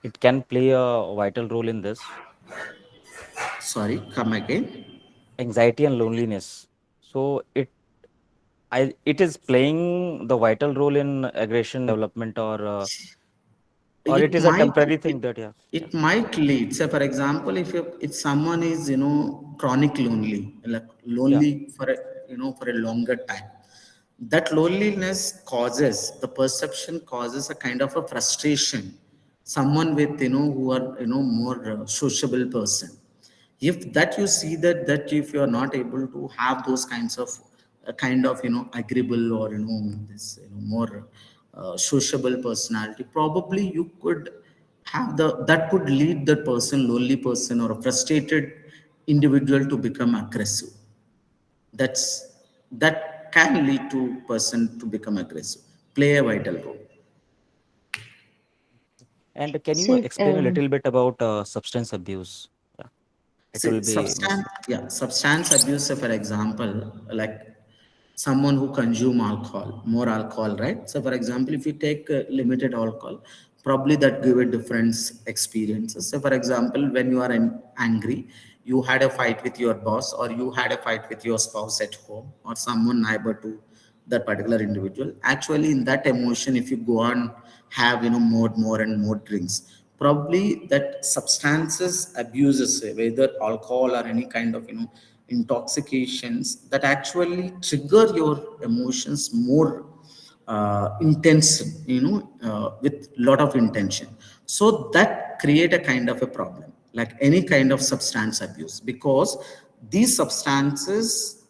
it can play a vital role in this Sorry, come again. anxiety and loneliness? So it is playing the vital role in aggression development, or or it it is a might temporary it, thing that, yeah. it might lead, say for example, if someone is chronic lonely, like Yeah. lonely for a for a longer time, that loneliness causes the perception, causes a kind of a frustration. Someone with who are more sociable person, if that you see that if you are not able to have those kinds of kind of agreeable or this more sociable personality, probably you could have that could lead that person, lonely person or a frustrated individual, to become aggressive. That can lead to person to become aggressive, play a vital role. And can you So, explain a little bit about substance abuse? Yeah, it See, will be substance abuse, for example, like someone who consume alcohol, more alcohol, right? So, for example, if you take limited alcohol, probably that give a different experiences. So, for example, when you are angry, you had a fight with your boss, or you had a fight with your spouse at home, or someone neighbor to that particular individual. Actually, in that emotion, if you go on have more and more drinks, probably that substances abuses, whether alcohol or any kind of intoxications, that actually trigger your emotions more intense, with lot of intention. So that create a kind of a problem, like any kind of substance abuse, because these substances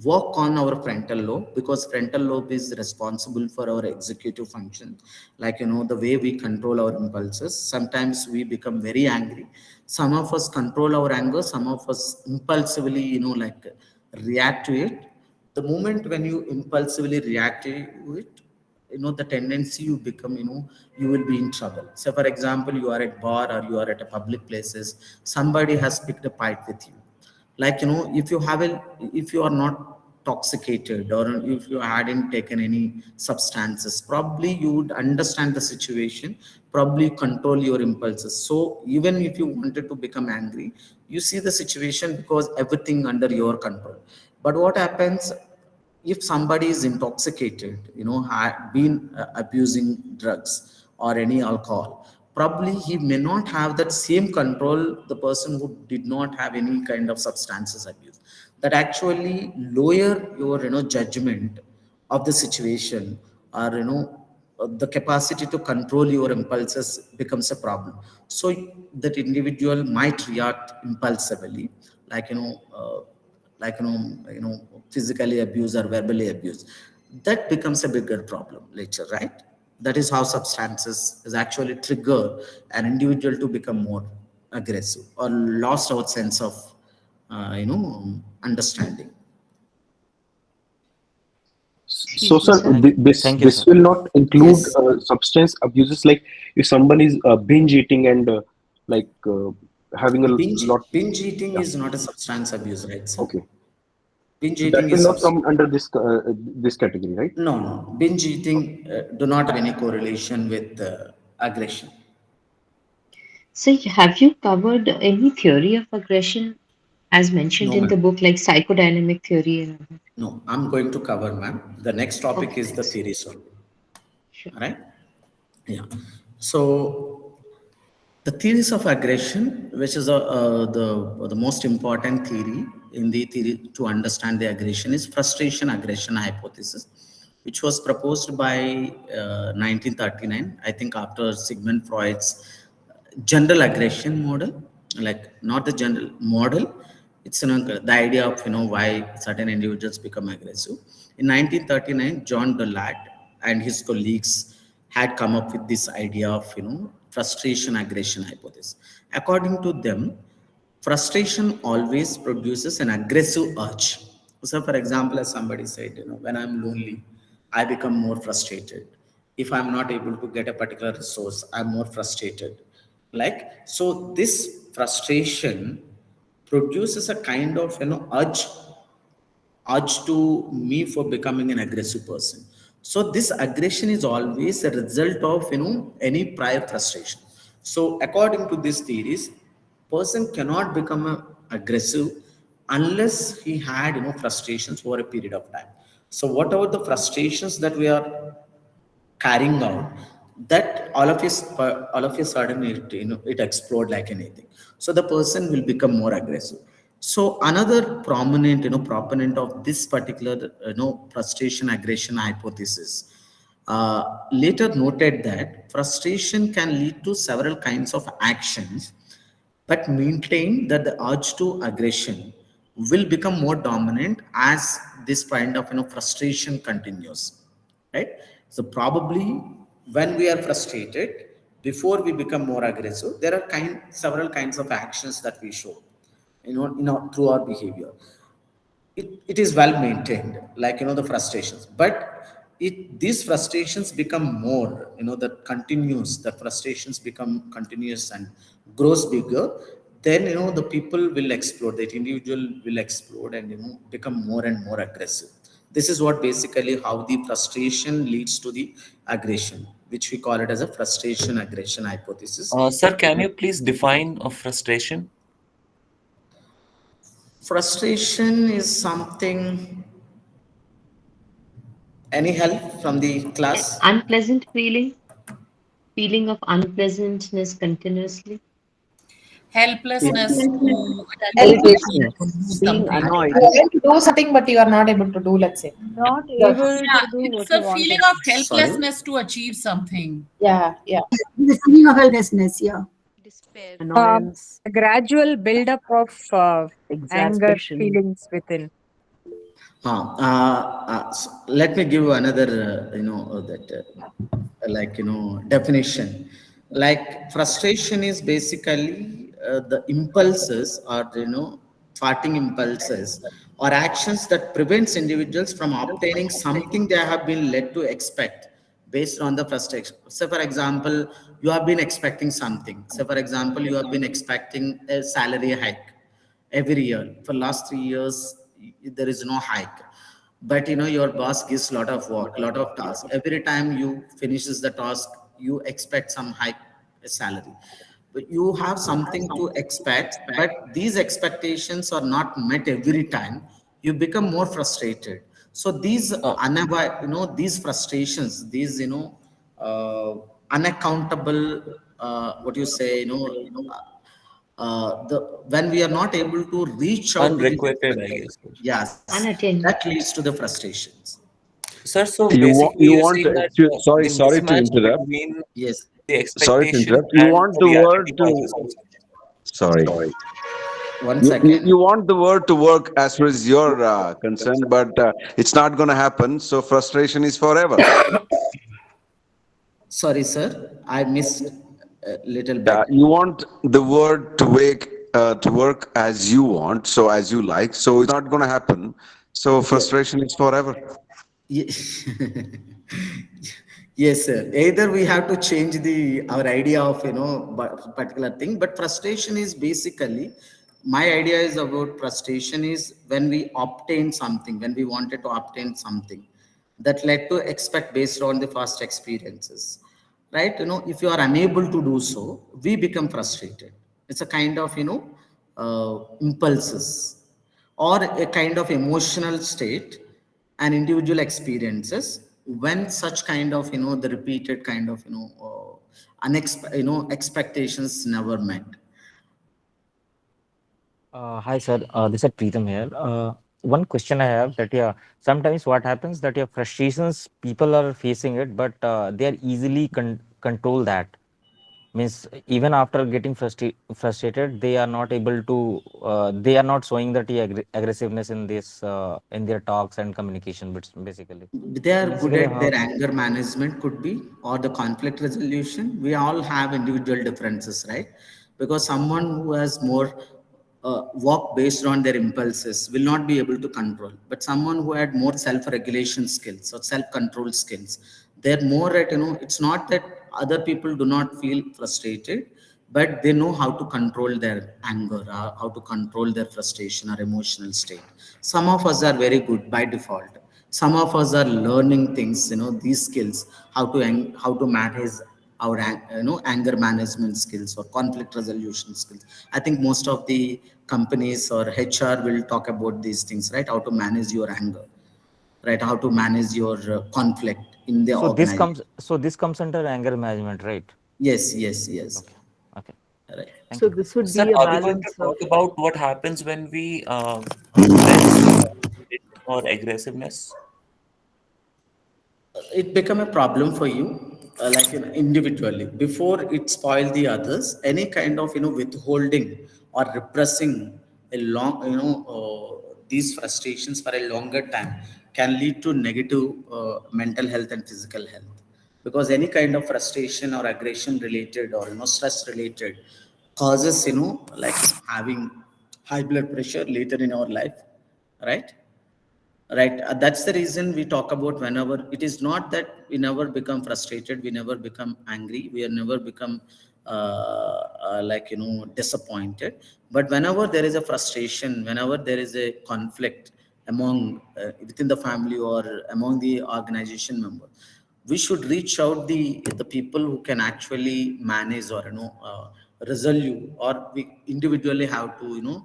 work on our frontal lobe, because frontal lobe is responsible for our executive function, like the way we control our impulses. Sometimes we become very angry, some of us control our anger, some of us impulsively like react to it. The moment when you impulsively react to it, the tendency you become, you will be in trouble. So for example, you are at bar or you are at a public places, somebody has picked a fight with you, like if you have a, if you are not toxicated, or if you hadn't taken any substances, probably you would understand the situation, probably control your impulses. So even if you wanted to become angry, you see the situation because everything under your control. But what happens if somebody is intoxicated, been abusing drugs or any alcohol, probably he may not have that same control the person who did not have any kind of substances abuse. That actually lower your judgment of the situation, or the capacity to control your impulses becomes a problem. So that individual might react impulsively, like like physically abuse or verbally abuse. That becomes a bigger problem later, right? That is how substances is actually trigger an individual to become more aggressive or lost our sense of understanding. So, sir, Thank this thank you, this sir. will not include Yes. substance abuses, like if someone is binge eating and like having a lot. Binge eating Yeah. is not a substance abuse, right, sir? Okay. Binge So that eating will is not substance. come under this category, right? No. Binge eating do not have any correlation with aggression. so have you covered any theory of aggression as mentioned No, in ma'am. the book, like psychodynamic theory and all that? No, I'm going to cover, ma'am. The next topic Okay, is the thanks. theories only. Sure. All right? Yeah. So the theories of aggression, which is the most important theory in the theory to understand the aggression, is frustration aggression hypothesis, which was proposed by 1939, I think after Sigmund Freud's general aggression model, like not the general model. It's the idea of why certain individuals become aggressive. In 1939, John Dulac and his colleagues had come up with this idea of frustration aggression hypothesis. According to them, frustration always produces an aggressive urge. So for example, as somebody said, when I'm lonely, I become more frustrated. If I'm not able to get a particular resource, I'm more frustrated. Like, so this frustration produces a kind of urge to me for becoming an aggressive person. So this aggression is always a result of any prior frustration. So according to these theories, person cannot become aggressive unless he had frustrations over a period of time. So whatever the frustrations that we are carrying out, that all of a sudden it, it explode like anything. So the person will become more aggressive. So another prominent, proponent of this particular, frustration aggression hypothesis, later noted that frustration can lead to several kinds of actions, but maintain that the urge to aggression will become more dominant as this kind of, frustration continues, right? So probably when we are frustrated, before we become more aggressive, there are several kinds of actions that we show, through our behavior. It is well maintained, like, the frustrations, but these frustrations become more, that continues, the frustrations become continuous and grows bigger, then, the people will explode, that individual will explode and, become more and more aggressive. This is what basically how the frustration leads to the aggression, which we call it as a frustration aggression hypothesis. Sir, can you please define a frustration? Frustration is something. Any help from the class? Unpleasant feeling of unpleasantness continuously. Helplessness to Helplessness, to do being something. annoyed. You want to do something, but you are not able to do, let's say. Not Yes. able Yeah, to do it's what you a feeling wanted. of helplessness to achieve something. Yeah, yeah. The feeling of helplessness, yeah. Despair. Annoyance, A gradual buildup of anger exasperation. feelings within. Let me give you another, that, like, definition. Like frustration is basically the impulses, or, farting impulses, or actions that prevents individuals from obtaining something they have been led to expect based on the frustration. So, for example, you have been expecting something. So, for example, you have been expecting a salary hike every year. For last 3 years, there is no hike, but, your boss gives lot of work, lot of tasks. Every time you finishes the task, you expect some hike salary, but you have something to expect, but these expectations are not met every time. You become more frustrated. So these these frustrations, these, unaccountable, what you say, the when we are not able to reach out to the Unrequited, I guess. yes, that Unattended. leads to the frustrations. Sir, so You basically you're want saying that sorry, the sorry to mismatch interrupt. between Yes. the Sorry to expectation interrupt. You and want the the reality word causes to frustration. sorry. One You second. want the word to work as far as you're concerned, but it's not going to happen. So frustration is forever. Sorry, sir, I missed a little Yeah, bit. you want the word to work as you want, so as you like. So it's not going to happen. So Yeah. frustration is forever. Ye- Yes, sir. Either we have to change our idea of, particular thing, but frustration is basically, my idea is about frustration is when we obtain something, when we wanted to obtain something that led to expect based on the past experiences, right? If you are unable to do so, we become frustrated. It's a kind of, impulses, or a kind of emotional state and individual experiences when such kind of, the repeated kind of, expectations never met. Hi, sir. This is Preetham here. One question I have that, yeah, sometimes what happens that your frustrations, people are facing it, but they are easily control that. Means even after getting frustrated, they are not able to, they are not showing that aggressiveness in this, in their talks and communication, but basically. They So are good basically, at how? their anger management, could be, or the conflict resolution. We all have individual differences, right? Because someone who has more work based on their impulses will not be able to control, but someone who had more self-regulation skills or self-control skills, they're more at, it's not that other people do not feel frustrated, but they know how to control their anger, how to control their frustration or emotional state. Some of us are very good by default. Some of us are learning things, these skills, how to manage our anger management skills or conflict resolution skills. I think most of the companies or HR will talk about these things, right? How to manage your anger, right? How to manage your conflict in the So this organization. comes so this comes under anger management, right? Yes, yes, yes. Okay. Okay. Right. Thank So you. this would Sir, be a are we going to balance of. talk about what happens when we suppress or aggressiveness? It become a problem for you, like, individually, before it spoil the others. Any kind of, withholding or repressing a long, these frustrations for a longer time can lead to negative mental health and physical health. Because any kind of frustration or aggression related, or stress related, causes, like, having high blood pressure later in our life, right? Right. That's the reason we talk about, whenever it is not that we never become frustrated, we never become angry, we are never become like, disappointed. But whenever there is a frustration, whenever there is a conflict among, within the family or among the organization member, we should reach out the people who can actually manage, or, resolve, or we individually have to,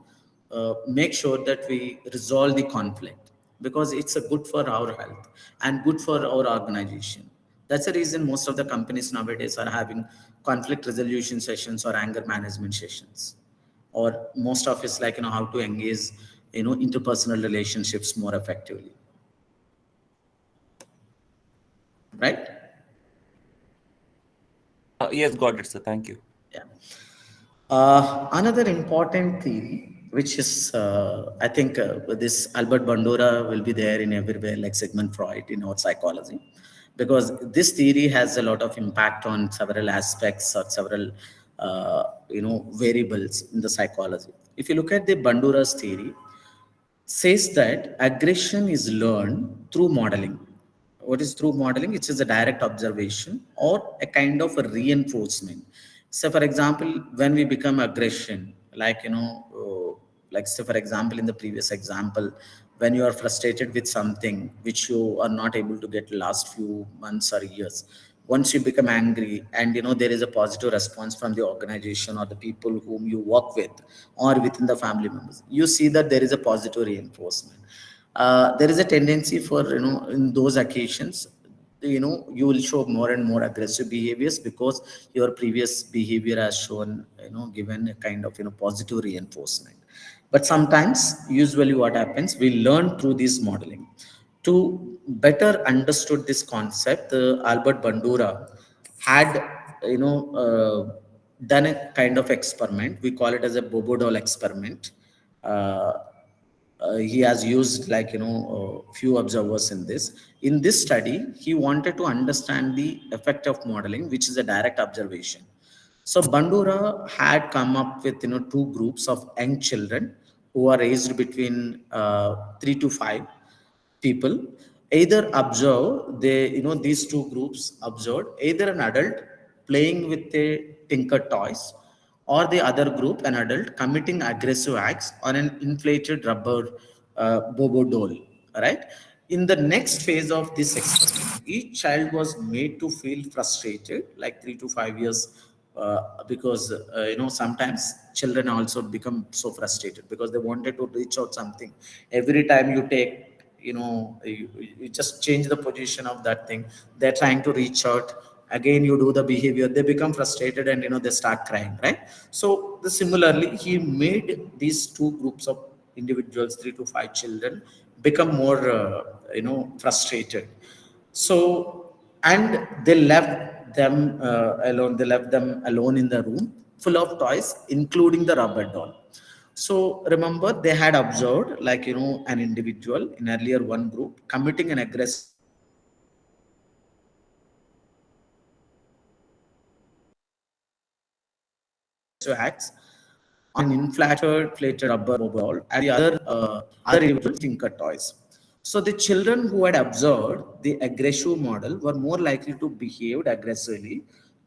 make sure that we resolve the conflict, because it's a good for our health and good for our organization. That's the reason most of the companies nowadays are having conflict resolution sessions or anger management sessions, or most of it's like, how to engage, interpersonal relationships more effectively, right? Yes, got it, sir. Thank you. Yeah. Another important theory, which is, I think, this Albert Bandura will be there in everywhere, like Sigmund Freud in our psychology, because this theory has a lot of impact on several aspects or several, variables in the psychology. If you look at the Bandura's theory, says that aggression is learned through modeling. What is through modeling? It is a direct observation or a kind of a reinforcement. So, for example, when we become aggression, like, like, say, for example, in the previous example, when you are frustrated with something which you are not able to get last few months or years, once you become angry, and, there is a positive response from the organization or the people whom you work with, or within the family members, you see that there is a positive reinforcement. There is a tendency for, in those occasions, you will show more and more aggressive behaviors, because your previous behavior has shown, given a kind of, positive reinforcement. But sometimes, usually what happens, we learn through this modeling. To better understood this concept, Albert Bandura had, done a kind of experiment. We call it as a Bobo doll experiment. Uh, he has used, like, few observers in this study. He wanted to understand the effect of modeling, which is a direct observation. So Bandura had come up with, two groups of young children who are aged between 3 to 5 people. Either observe, they, these two groups observed either an adult playing with a tinker toys, or the other group, an adult committing aggressive acts on an inflated rubber bobo doll, right? In the next phase of this experiment, each child was made to feel frustrated, like 3 to 5 years, because, sometimes children also become so frustrated because they wanted to reach out something. Every time you take, you just change the position of that thing, they're trying to reach out, again you do the behavior, they become frustrated, and, they start crying, right? So similarly, he made these two groups of individuals, 3 to 5 children, become more, frustrated. So, and they left them alone. They left them alone in the room full of toys, including the rubber doll. So remember, they had observed, like, an individual in earlier one group committing an aggressive acts on an inflated rubber doll, and the other individual tinker toys. So the children who had observed the aggressive model were more likely to behave aggressively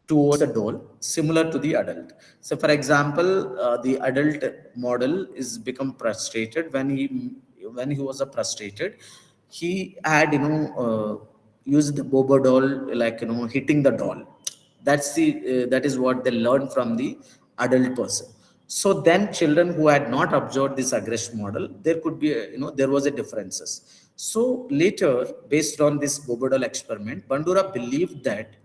towards the doll, similar to the adult. So, for example, the adult model is become frustrated when he was a frustrated. He had, used the bobo doll, like, hitting the doll. That is what they learn from the adult person. So then children who had not observed this aggression model, there could be, there was a differences. So later, based on this Bobodal experiment, Bandura believed that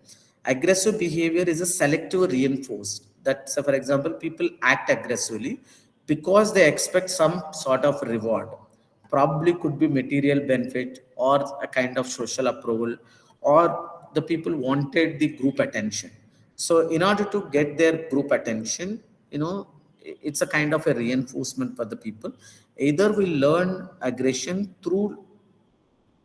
aggressive behavior is a selective reinforced. That, so for example, people act aggressively because they expect some sort of reward. Probably could be material benefit or a kind of social approval, or the people wanted the group attention. So in order to get their group attention, it's a kind of a reinforcement for the people. Either we learn aggression through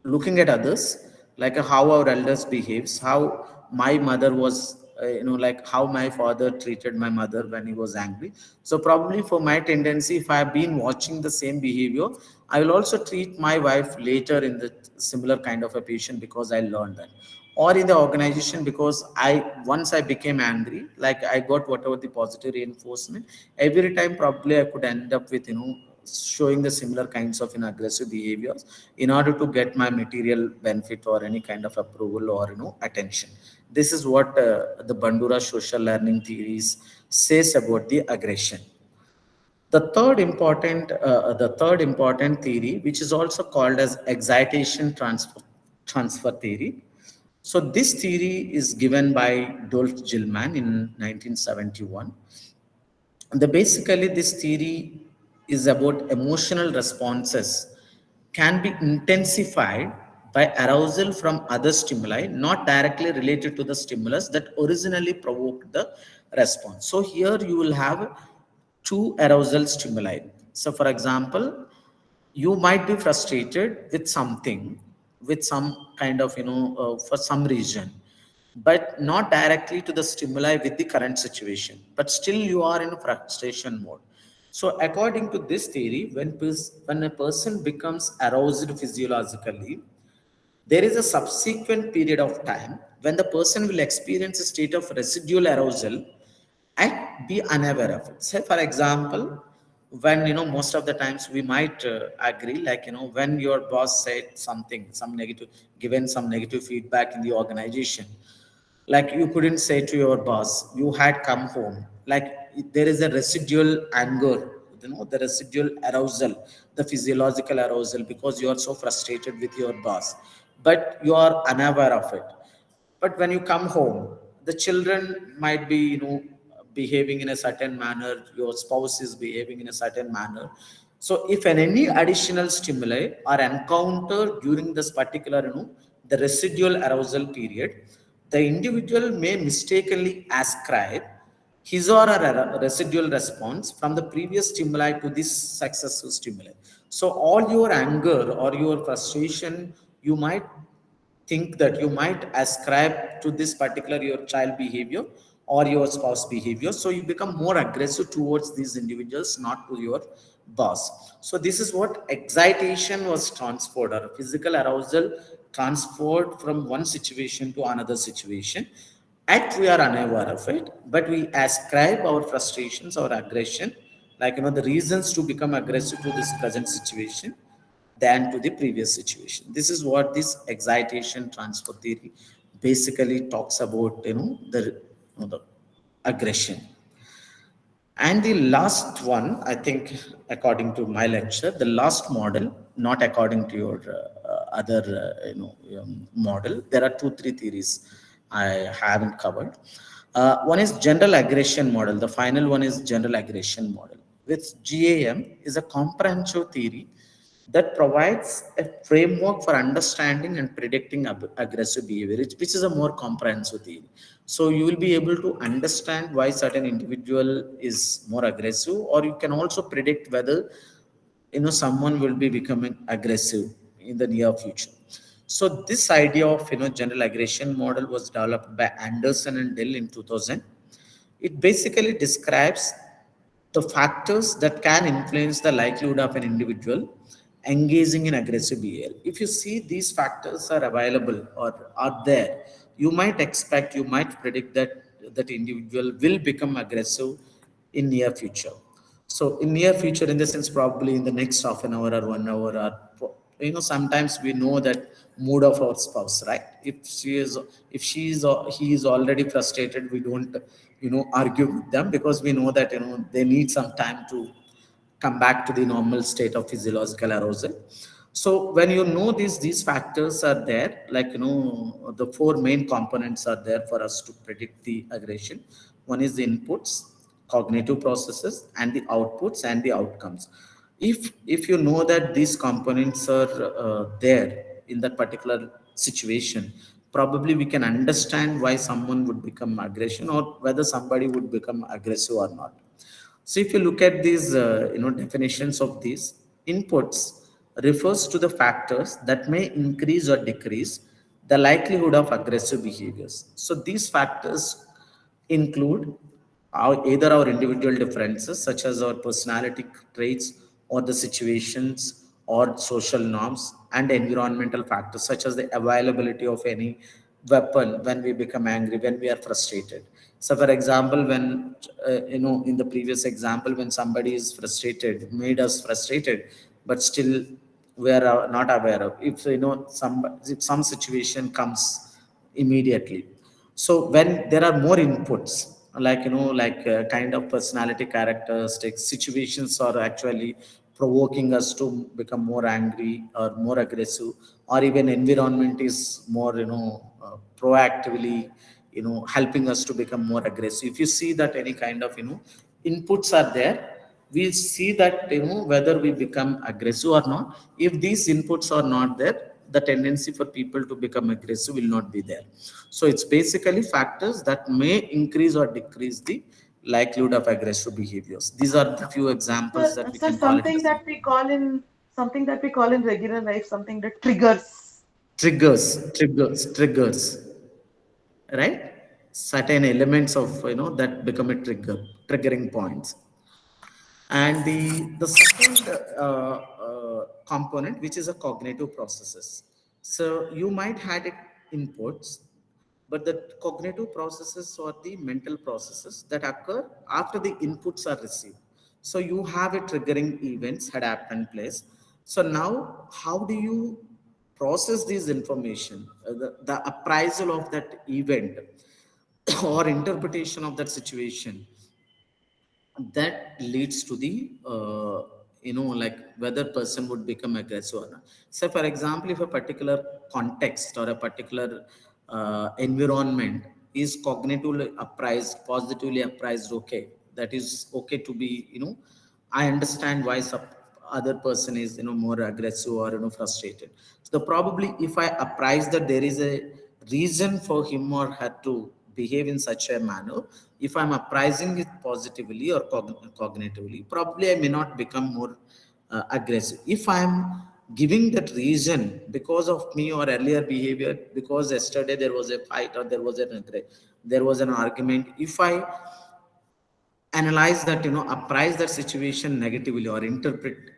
looking at others, like how our elders behaves, how my mother was, like how my father treated my mother when he was angry. So probably for my tendency, if I have been watching the same behavior, I will also treat my wife later in the similar kind of a patient, because I learned that. Or in the organization, because I once I became angry, like I got whatever the positive reinforcement, every time probably I could end up with, showing the similar kinds of aggressive behaviors in order to get my material benefit or any kind of approval or attention. This is what the Bandura social learning theories says about the aggression. The third important theory, which is also called as excitation transfer theory. So this theory is given by Dolph Gilman in 1971. Basically, this theory is about emotional responses can be intensified by arousal from other stimuli, not directly related to the stimulus that originally provoked the response. So here you will have two arousal stimuli. So for example, you might be frustrated with something, with some kind of, for some reason, but not directly to the stimuli with the current situation, but still you are in frustration mode. So according to this theory, when a person becomes aroused physiologically, there is a subsequent period of time when the person will experience a state of residual arousal and be unaware of it. Say, for example, when most of the times we might agree, like when your boss said something, some negative, given some negative feedback in the organization, like you couldn't say to your boss, you had come home, like there is a residual anger, the residual arousal, the physiological arousal, because you are so frustrated with your boss, but you are unaware of it. But when you come home, the children might be, behaving in a certain manner, your spouse is behaving in a certain manner. So if any additional stimuli are encountered during this particular, the residual arousal period, the individual may mistakenly ascribe his or her residual response from the previous stimuli to this successive stimuli. So all your anger or your frustration, you might think that you might ascribe to this particular your child behavior or your spouse behavior. So you become more aggressive towards these individuals, not to your boss. So this is what excitation was transferred, or physical arousal transferred from one situation to another situation. Act we are unaware of it, but we ascribe our frustrations or aggression, like the reasons to become aggressive to this present situation than to the previous situation. This is what this excitation transfer theory basically talks about, the aggression. And the last one, I think, according to my lecture, the last model, not according to your other, model, there are two, three theories I haven't covered. One is general aggression model. The final one is general aggression model. With GAM is a comprehensive theory that provides a framework for understanding and predicting aggressive behavior, which is a more comprehensive theory. So you will be able to understand why certain individual is more aggressive, or you can also predict whether someone will be becoming aggressive in the near future. So this idea of general aggression model was developed by Anderson and Dell in 2000. It basically describes the factors that can influence the likelihood of an individual engaging in aggressive behavior. If you see these factors are available or are there, you might expect, you might predict that individual will become aggressive in near future. So in near future, in the sense, probably in the next half an hour or 1 hour, or Sometimes we know that mood of our spouse, right? If he is already frustrated, we don't argue with them, because we know that they need some time to come back to the normal state of physiological arousal. So when these factors are there, like the four main components are there for us to predict the aggression. One is the inputs, cognitive processes, and the outputs and the outcomes. If you know that these components are there in that particular situation, probably we can understand why someone would become aggression, or whether somebody would become aggressive or not. So if you look at these, definitions of these inputs, refers to the factors that may increase or decrease the likelihood of aggressive behaviors. So these factors include either our individual differences, such as our personality traits, or the situations or social norms, and environmental factors, such as the availability of any weapon when we become angry, when we are frustrated. So for example, when in the previous example, when somebody is frustrated, made us frustrated, but still we are not aware of, if some situation comes immediately. So when there are more inputs, like kind of personality characteristics, situations are actually provoking us to become more angry or more aggressive, or even environment is more proactively helping us to become more aggressive. If you see that any kind of inputs are there, we see that whether we become aggressive or not. If these inputs are not there, the tendency for people to become aggressive will not be there. So it's basically factors that may increase or decrease the likelihood of aggressive behaviors. These are the few examples that we Sir, can call it as something that we call in regular life something that triggers. triggers, right? Certain elements of that become a triggering points. And the second component, which is a cognitive processes. So you might had it inputs, but the cognitive processes or the mental processes that occur after the inputs are received. So you have a triggering events had happened place. So now how do you process this information, the appraisal of that event or interpretation of that situation, that leads to the like whether person would become aggressive or not. So for example, if a particular context or a particular environment is cognitively appraised, positively appraised, okay, that is okay to be I understand why some other person is more aggressive or frustrated. So probably if I apprise that there is a reason for him or her to behave in such a manner, if I'm apprising it positively or cognitively, probably I may not become more aggressive. If I'm giving that reason because of me or earlier behavior, because yesterday there was a fight or there was an argument, if I analyze that, apprise that situation negatively or interpret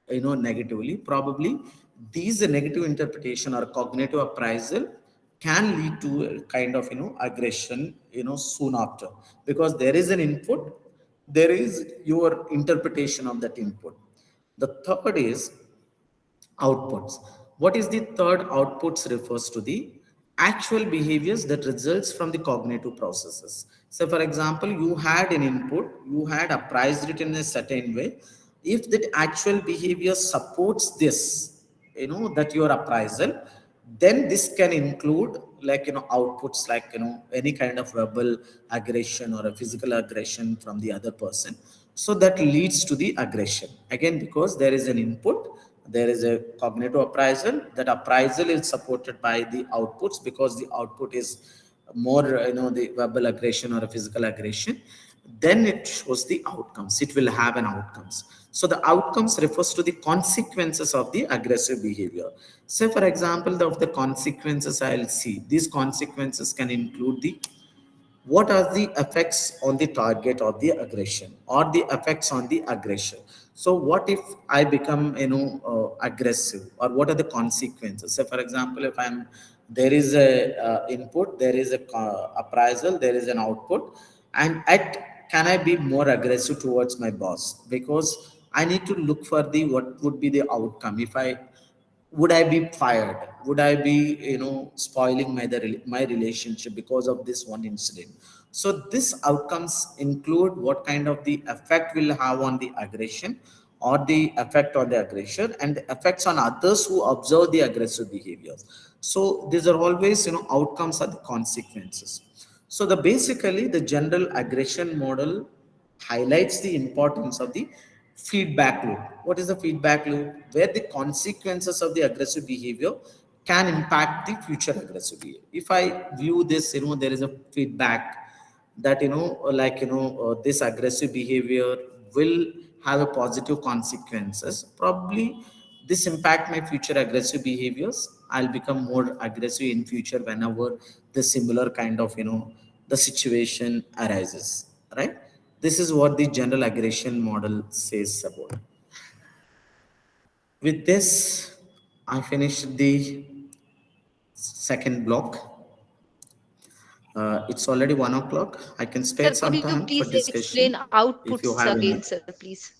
negatively, probably these negative interpretation or cognitive appraisal can lead to a kind of aggression soon after, because there is an input, there is your interpretation of that input. The third is outputs. What is the third? Outputs refers to the actual behaviors that results from the cognitive processes. So for example, you had an input, you had appraised it in a certain way. If that actual behavior supports this, that your appraisal, then this can include like outputs, like any kind of verbal aggression or a physical aggression from the other person. So that leads to the aggression again, because there is an input, there is a cognitive appraisal, that appraisal is supported by the outputs, because the output is more the verbal aggression or a physical aggression, then it shows the outcomes, it will have an outcomes. So the outcomes refers to the consequences of the aggressive behavior. Say for example, of the consequences I'll see, these consequences can include the what are the effects on the target of the aggression, or the effects on the aggression. So what if I become aggressive, or what are the consequences? So for example, if I'm there is a input, there is a appraisal, there is an output, and at can I be more aggressive towards my boss, because I need to look for the what would be the outcome if I would I be fired? Would I be, spoiling my relationship because of this one incident? So this outcomes include what kind of the effect will have on the aggression, or the effect on the aggressor, and the effects on others who observe the aggressive behaviors. So these are always, outcomes are the consequences. So the basically the general aggression model highlights the importance of the feedback loop. What is the feedback loop? Where the consequences of the aggressive behavior can impact the future aggressive behavior. If I view this, there is a feedback that, this aggressive behavior will have a positive consequences. Probably this impact my future aggressive behaviors. I'll become more aggressive in future whenever the similar kind of, the situation arises, right? This is what the general aggression model says about. With this, I finished the second block. It's already 1 o'clock. I can spare Sir, could some you time for please explain discussion if you outputs have again, any. sir, please?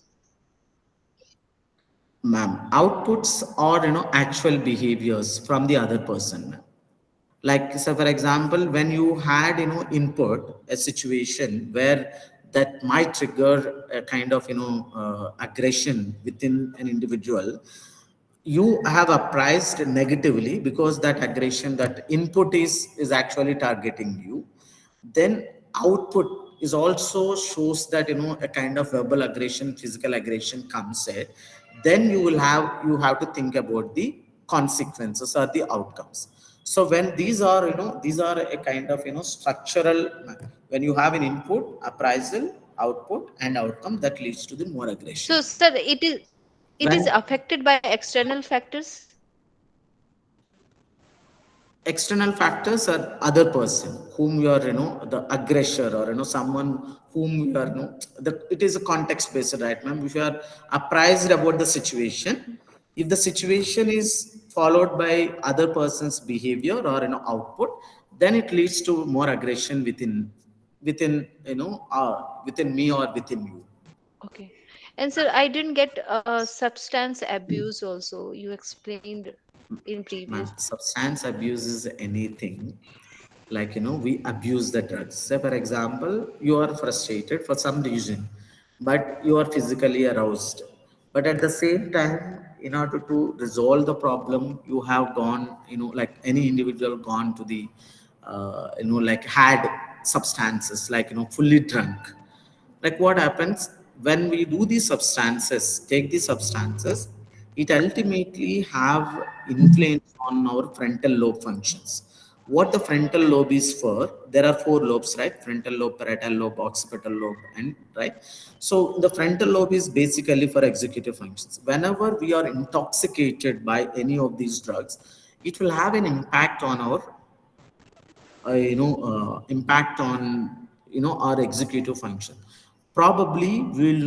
Ma'am, outputs are, actual behaviors from the other person, ma'am. Like, so for example, when you had, input a situation where that might trigger a kind of, aggression within an individual, you have appraised negatively because that aggression, that input is actually targeting you. Then output is also shows that, a kind of verbal aggression, physical aggression comes in. Then you have to think about the consequences or the outcomes. So when these are a kind of, structural. When you have an input, appraisal, output, and outcome, that leads to the more aggression. So, sir, it is When affected by external factors. external factors are other person whom you are, the aggressor, or, someone whom you are, it is a context based, right, ma'am? If you are apprised about the situation, if the situation is followed by other person's behavior or, output, then it leads to more aggression within, within me or within you. Okay. And sir, I didn't get substance abuse also. You explained in Ma'am, previous. substance abuse is anything like, we abuse the drugs. Say for example, you are frustrated for some reason, but you are physically aroused, but at the same time, in order to resolve the problem, you have gone, like any individual gone to the, like had substances, like, fully drunk. Like what happens when we do these substances, take these substances, it ultimately have influence on our frontal lobe functions. What the frontal lobe is for, there are four lobes, right? Frontal lobe, parietal lobe, occipital lobe, and right. So the frontal lobe is basically for executive functions. Whenever we are intoxicated by any of these drugs, it will have an impact on our, impact on, our executive function. Probably we'll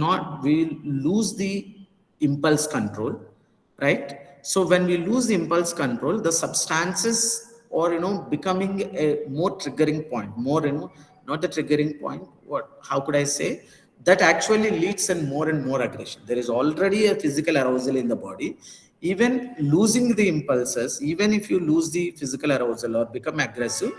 lose the impulse control, right? So when we lose the impulse control, the substances, or, becoming a more triggering point, more, not the triggering point, what, how could I say, that actually leads in more and more aggression. There is already a physical arousal in the body. Even losing the impulses, even if you lose the physical arousal or become aggressive,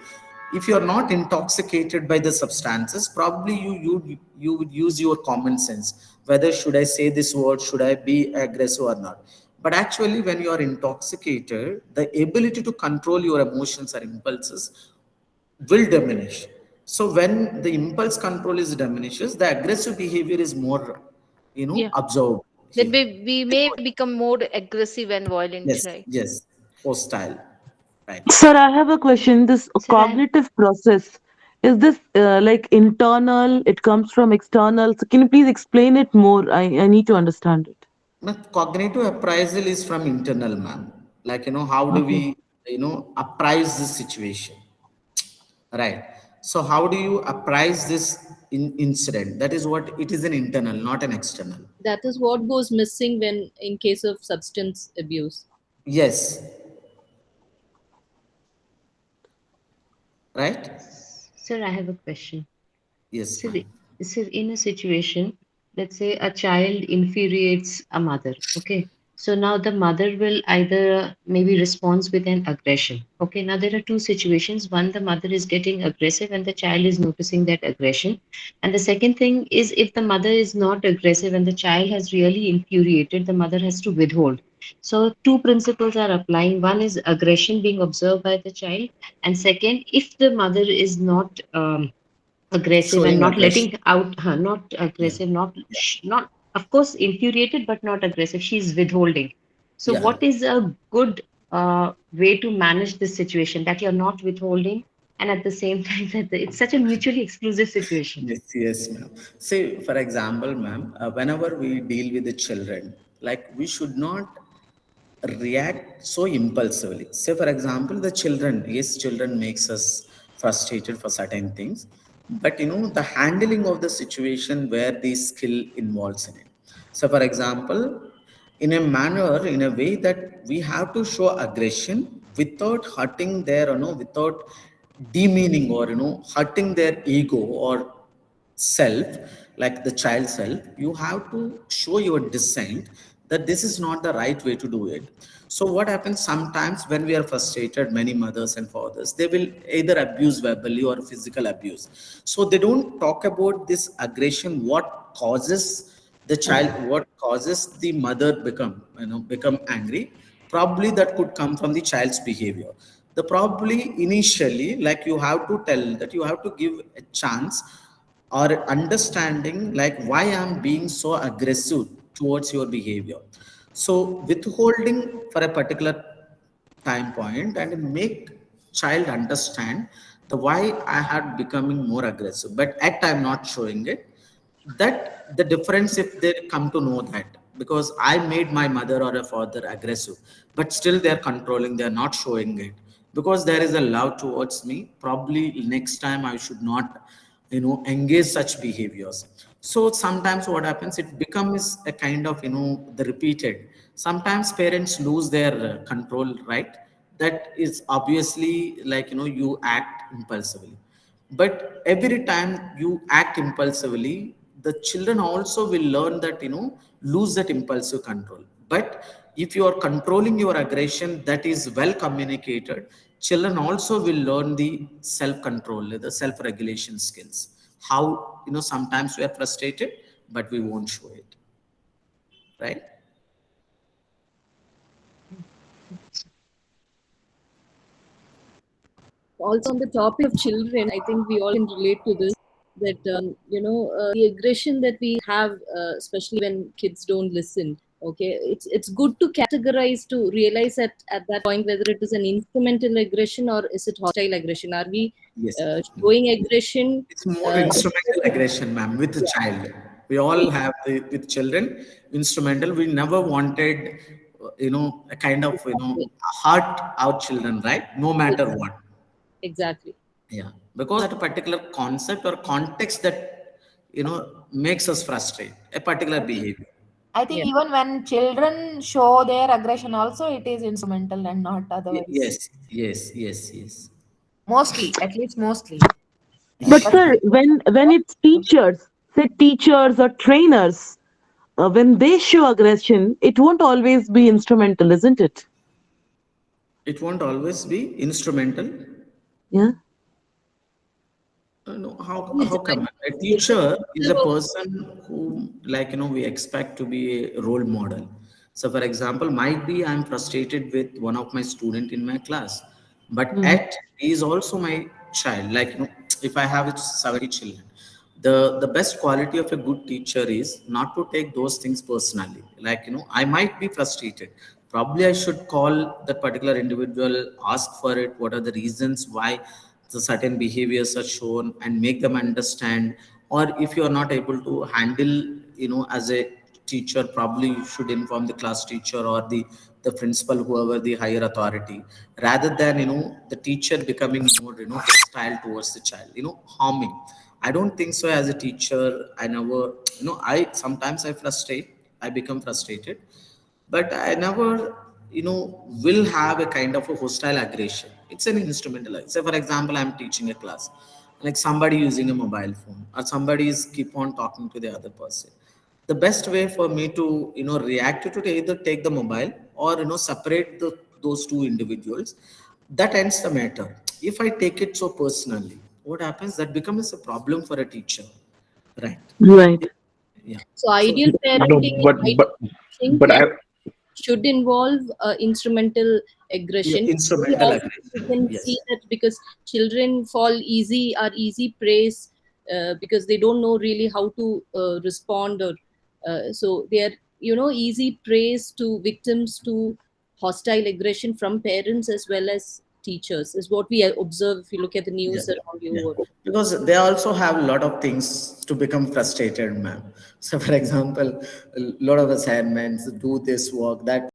if you are not intoxicated by the substances, probably you would use your common sense, whether should I say this word, should I be aggressive or not. But actually when you are intoxicated, the ability to control your emotions or impulses will diminish. So when the impulse control is diminishes, the aggressive behavior is more, Yeah. observed Then here. we may become more aggressive and violent, Yes, right? yes, hostile, right. Sir, I have a question. This Sir, I cognitive process, is this like internal? It comes from external. So can you please explain it more? I need to understand it. But cognitive appraisal is from internal, ma'am. Like, how do Okay. we, apprise this situation, right? So how do you apprise this incident? That is what it is, an internal, not an external. That is what goes missing when in case of substance abuse. Yes, right? Sir, I have a question. Yes, So, ma'am. so in a situation, let's say a child infuriates a mother, okay? So now the mother will either maybe responds with an aggression. Okay, now there are two situations. One, the mother is getting aggressive and the child is noticing that aggression. And the second thing is, if the mother is not aggressive and the child has really infuriated, the mother has to withhold. So two principles are applying. One is aggression being observed by the child, and second, if the mother is not aggressive and Showing not aggression. letting out her, not Yeah. aggressive, not of course infuriated, but not aggressive, she's withholding. So Yeah. what is a good way to manage this situation, that you're not withholding and at the same time that it's such a mutually exclusive situation? Yes, yes, ma'am. See, for example, ma'am, whenever we deal with the children, like we should not react so impulsively. Say, for example, the children, yes, children makes us frustrated for certain things, but the handling of the situation where the skill involves in it. So, for example, in a manner, in a way that we have to show aggression without hurting their, without demeaning or, hurting their ego or self, like the child self. You have to show your dissent that this is not the right way to do it. So what happens sometimes when we are frustrated, many mothers and fathers, they will either abuse verbally or physical abuse. So they don't talk about this aggression, what causes the child, what causes the mother become angry. Probably that could come from the child's behavior. The probably initially, like, you have to tell that, you have to give a chance or understanding, like, why I'm being so aggressive towards your behavior. So withholding for a particular time point and make child understand the why I had becoming more aggressive, but at I'm not showing it. That the difference, if they come to know that, because I made my mother or a father aggressive, but still they're controlling, they're not showing it, because there is a love towards me. Probably next time I should not engage such behaviors. So sometimes what happens, it becomes a kind of the repeated. Sometimes parents lose their control, right? That is obviously, like, you act impulsively. But every time you act impulsively, the children also will learn that, lose that impulsive control. But if you are controlling your aggression, that is well communicated, children also will learn the self control, the self regulation skills. How, sometimes we are frustrated, but we won't show it, right? Also, on the topic of children, I think we all can relate to this, that the aggression that we have, especially when kids don't listen. Okay, it's good to categorize, to realize at that point whether it is an instrumental aggression or is it hostile aggression. Are we Yes. showing aggression? It's more instrumental aggression, ma'am, with the child. We all have with children, instrumental. We never wanted, a kind of, hurt our children, right? No matter what. Exactly. Yeah. Because at a particular concept or context that, makes us frustrate, a particular behavior. I think even when children show their aggression, also it is instrumental and not otherwise. Yes, yes, yes, yes. Mostly, at least mostly. But But sir, when it's teachers, say teachers or trainers, when they show aggression, it won't always be instrumental, isn't it? It won't always be instrumental. Yeah. No, Yes, how I come? A think teacher is a person who, like, we expect to be a role model. So, for example, might be I'm frustrated with one of my student in my class, but Mm. at he is also my child. Like, if I have 70 children, the best quality of a good teacher is not to take those things personally. Like, I might be frustrated. Probably I should call that particular individual, ask for it. What are the reasons why the certain behaviors are shown, and make them understand. Or if you are not able to handle, as a teacher, probably you should inform the class teacher or the principal, whoever the higher authority, rather than the teacher becoming more hostile towards the child, harming. I don't think so. As a teacher, I never, I sometimes I frustrate, I become frustrated, but I never, will have a kind of a hostile aggression. It's an instrumental. Say, for example, I'm teaching a class, like somebody using a mobile phone, or somebody is keep on talking to the other person. the best way for me to react to it, either take the mobile or separate those two individuals. That ends the matter. If I take it so personally, what happens, that becomes a problem for a teacher, right? Right. Yeah. So So ideal No, parenting, I but think, but I should involve instrumental yeah, aggression. Very instrumental often we aggression, can see yes. that because children are easy praise, because they don't know really how to respond, or so they are, easy praise to victims to hostile aggression from parents as well as teachers, is what we observe if you look at the Yeah, news around your yeah. world. Because they also have a lot of things to become frustrated, ma'am. So, for example, a lot of assignments, do this work, that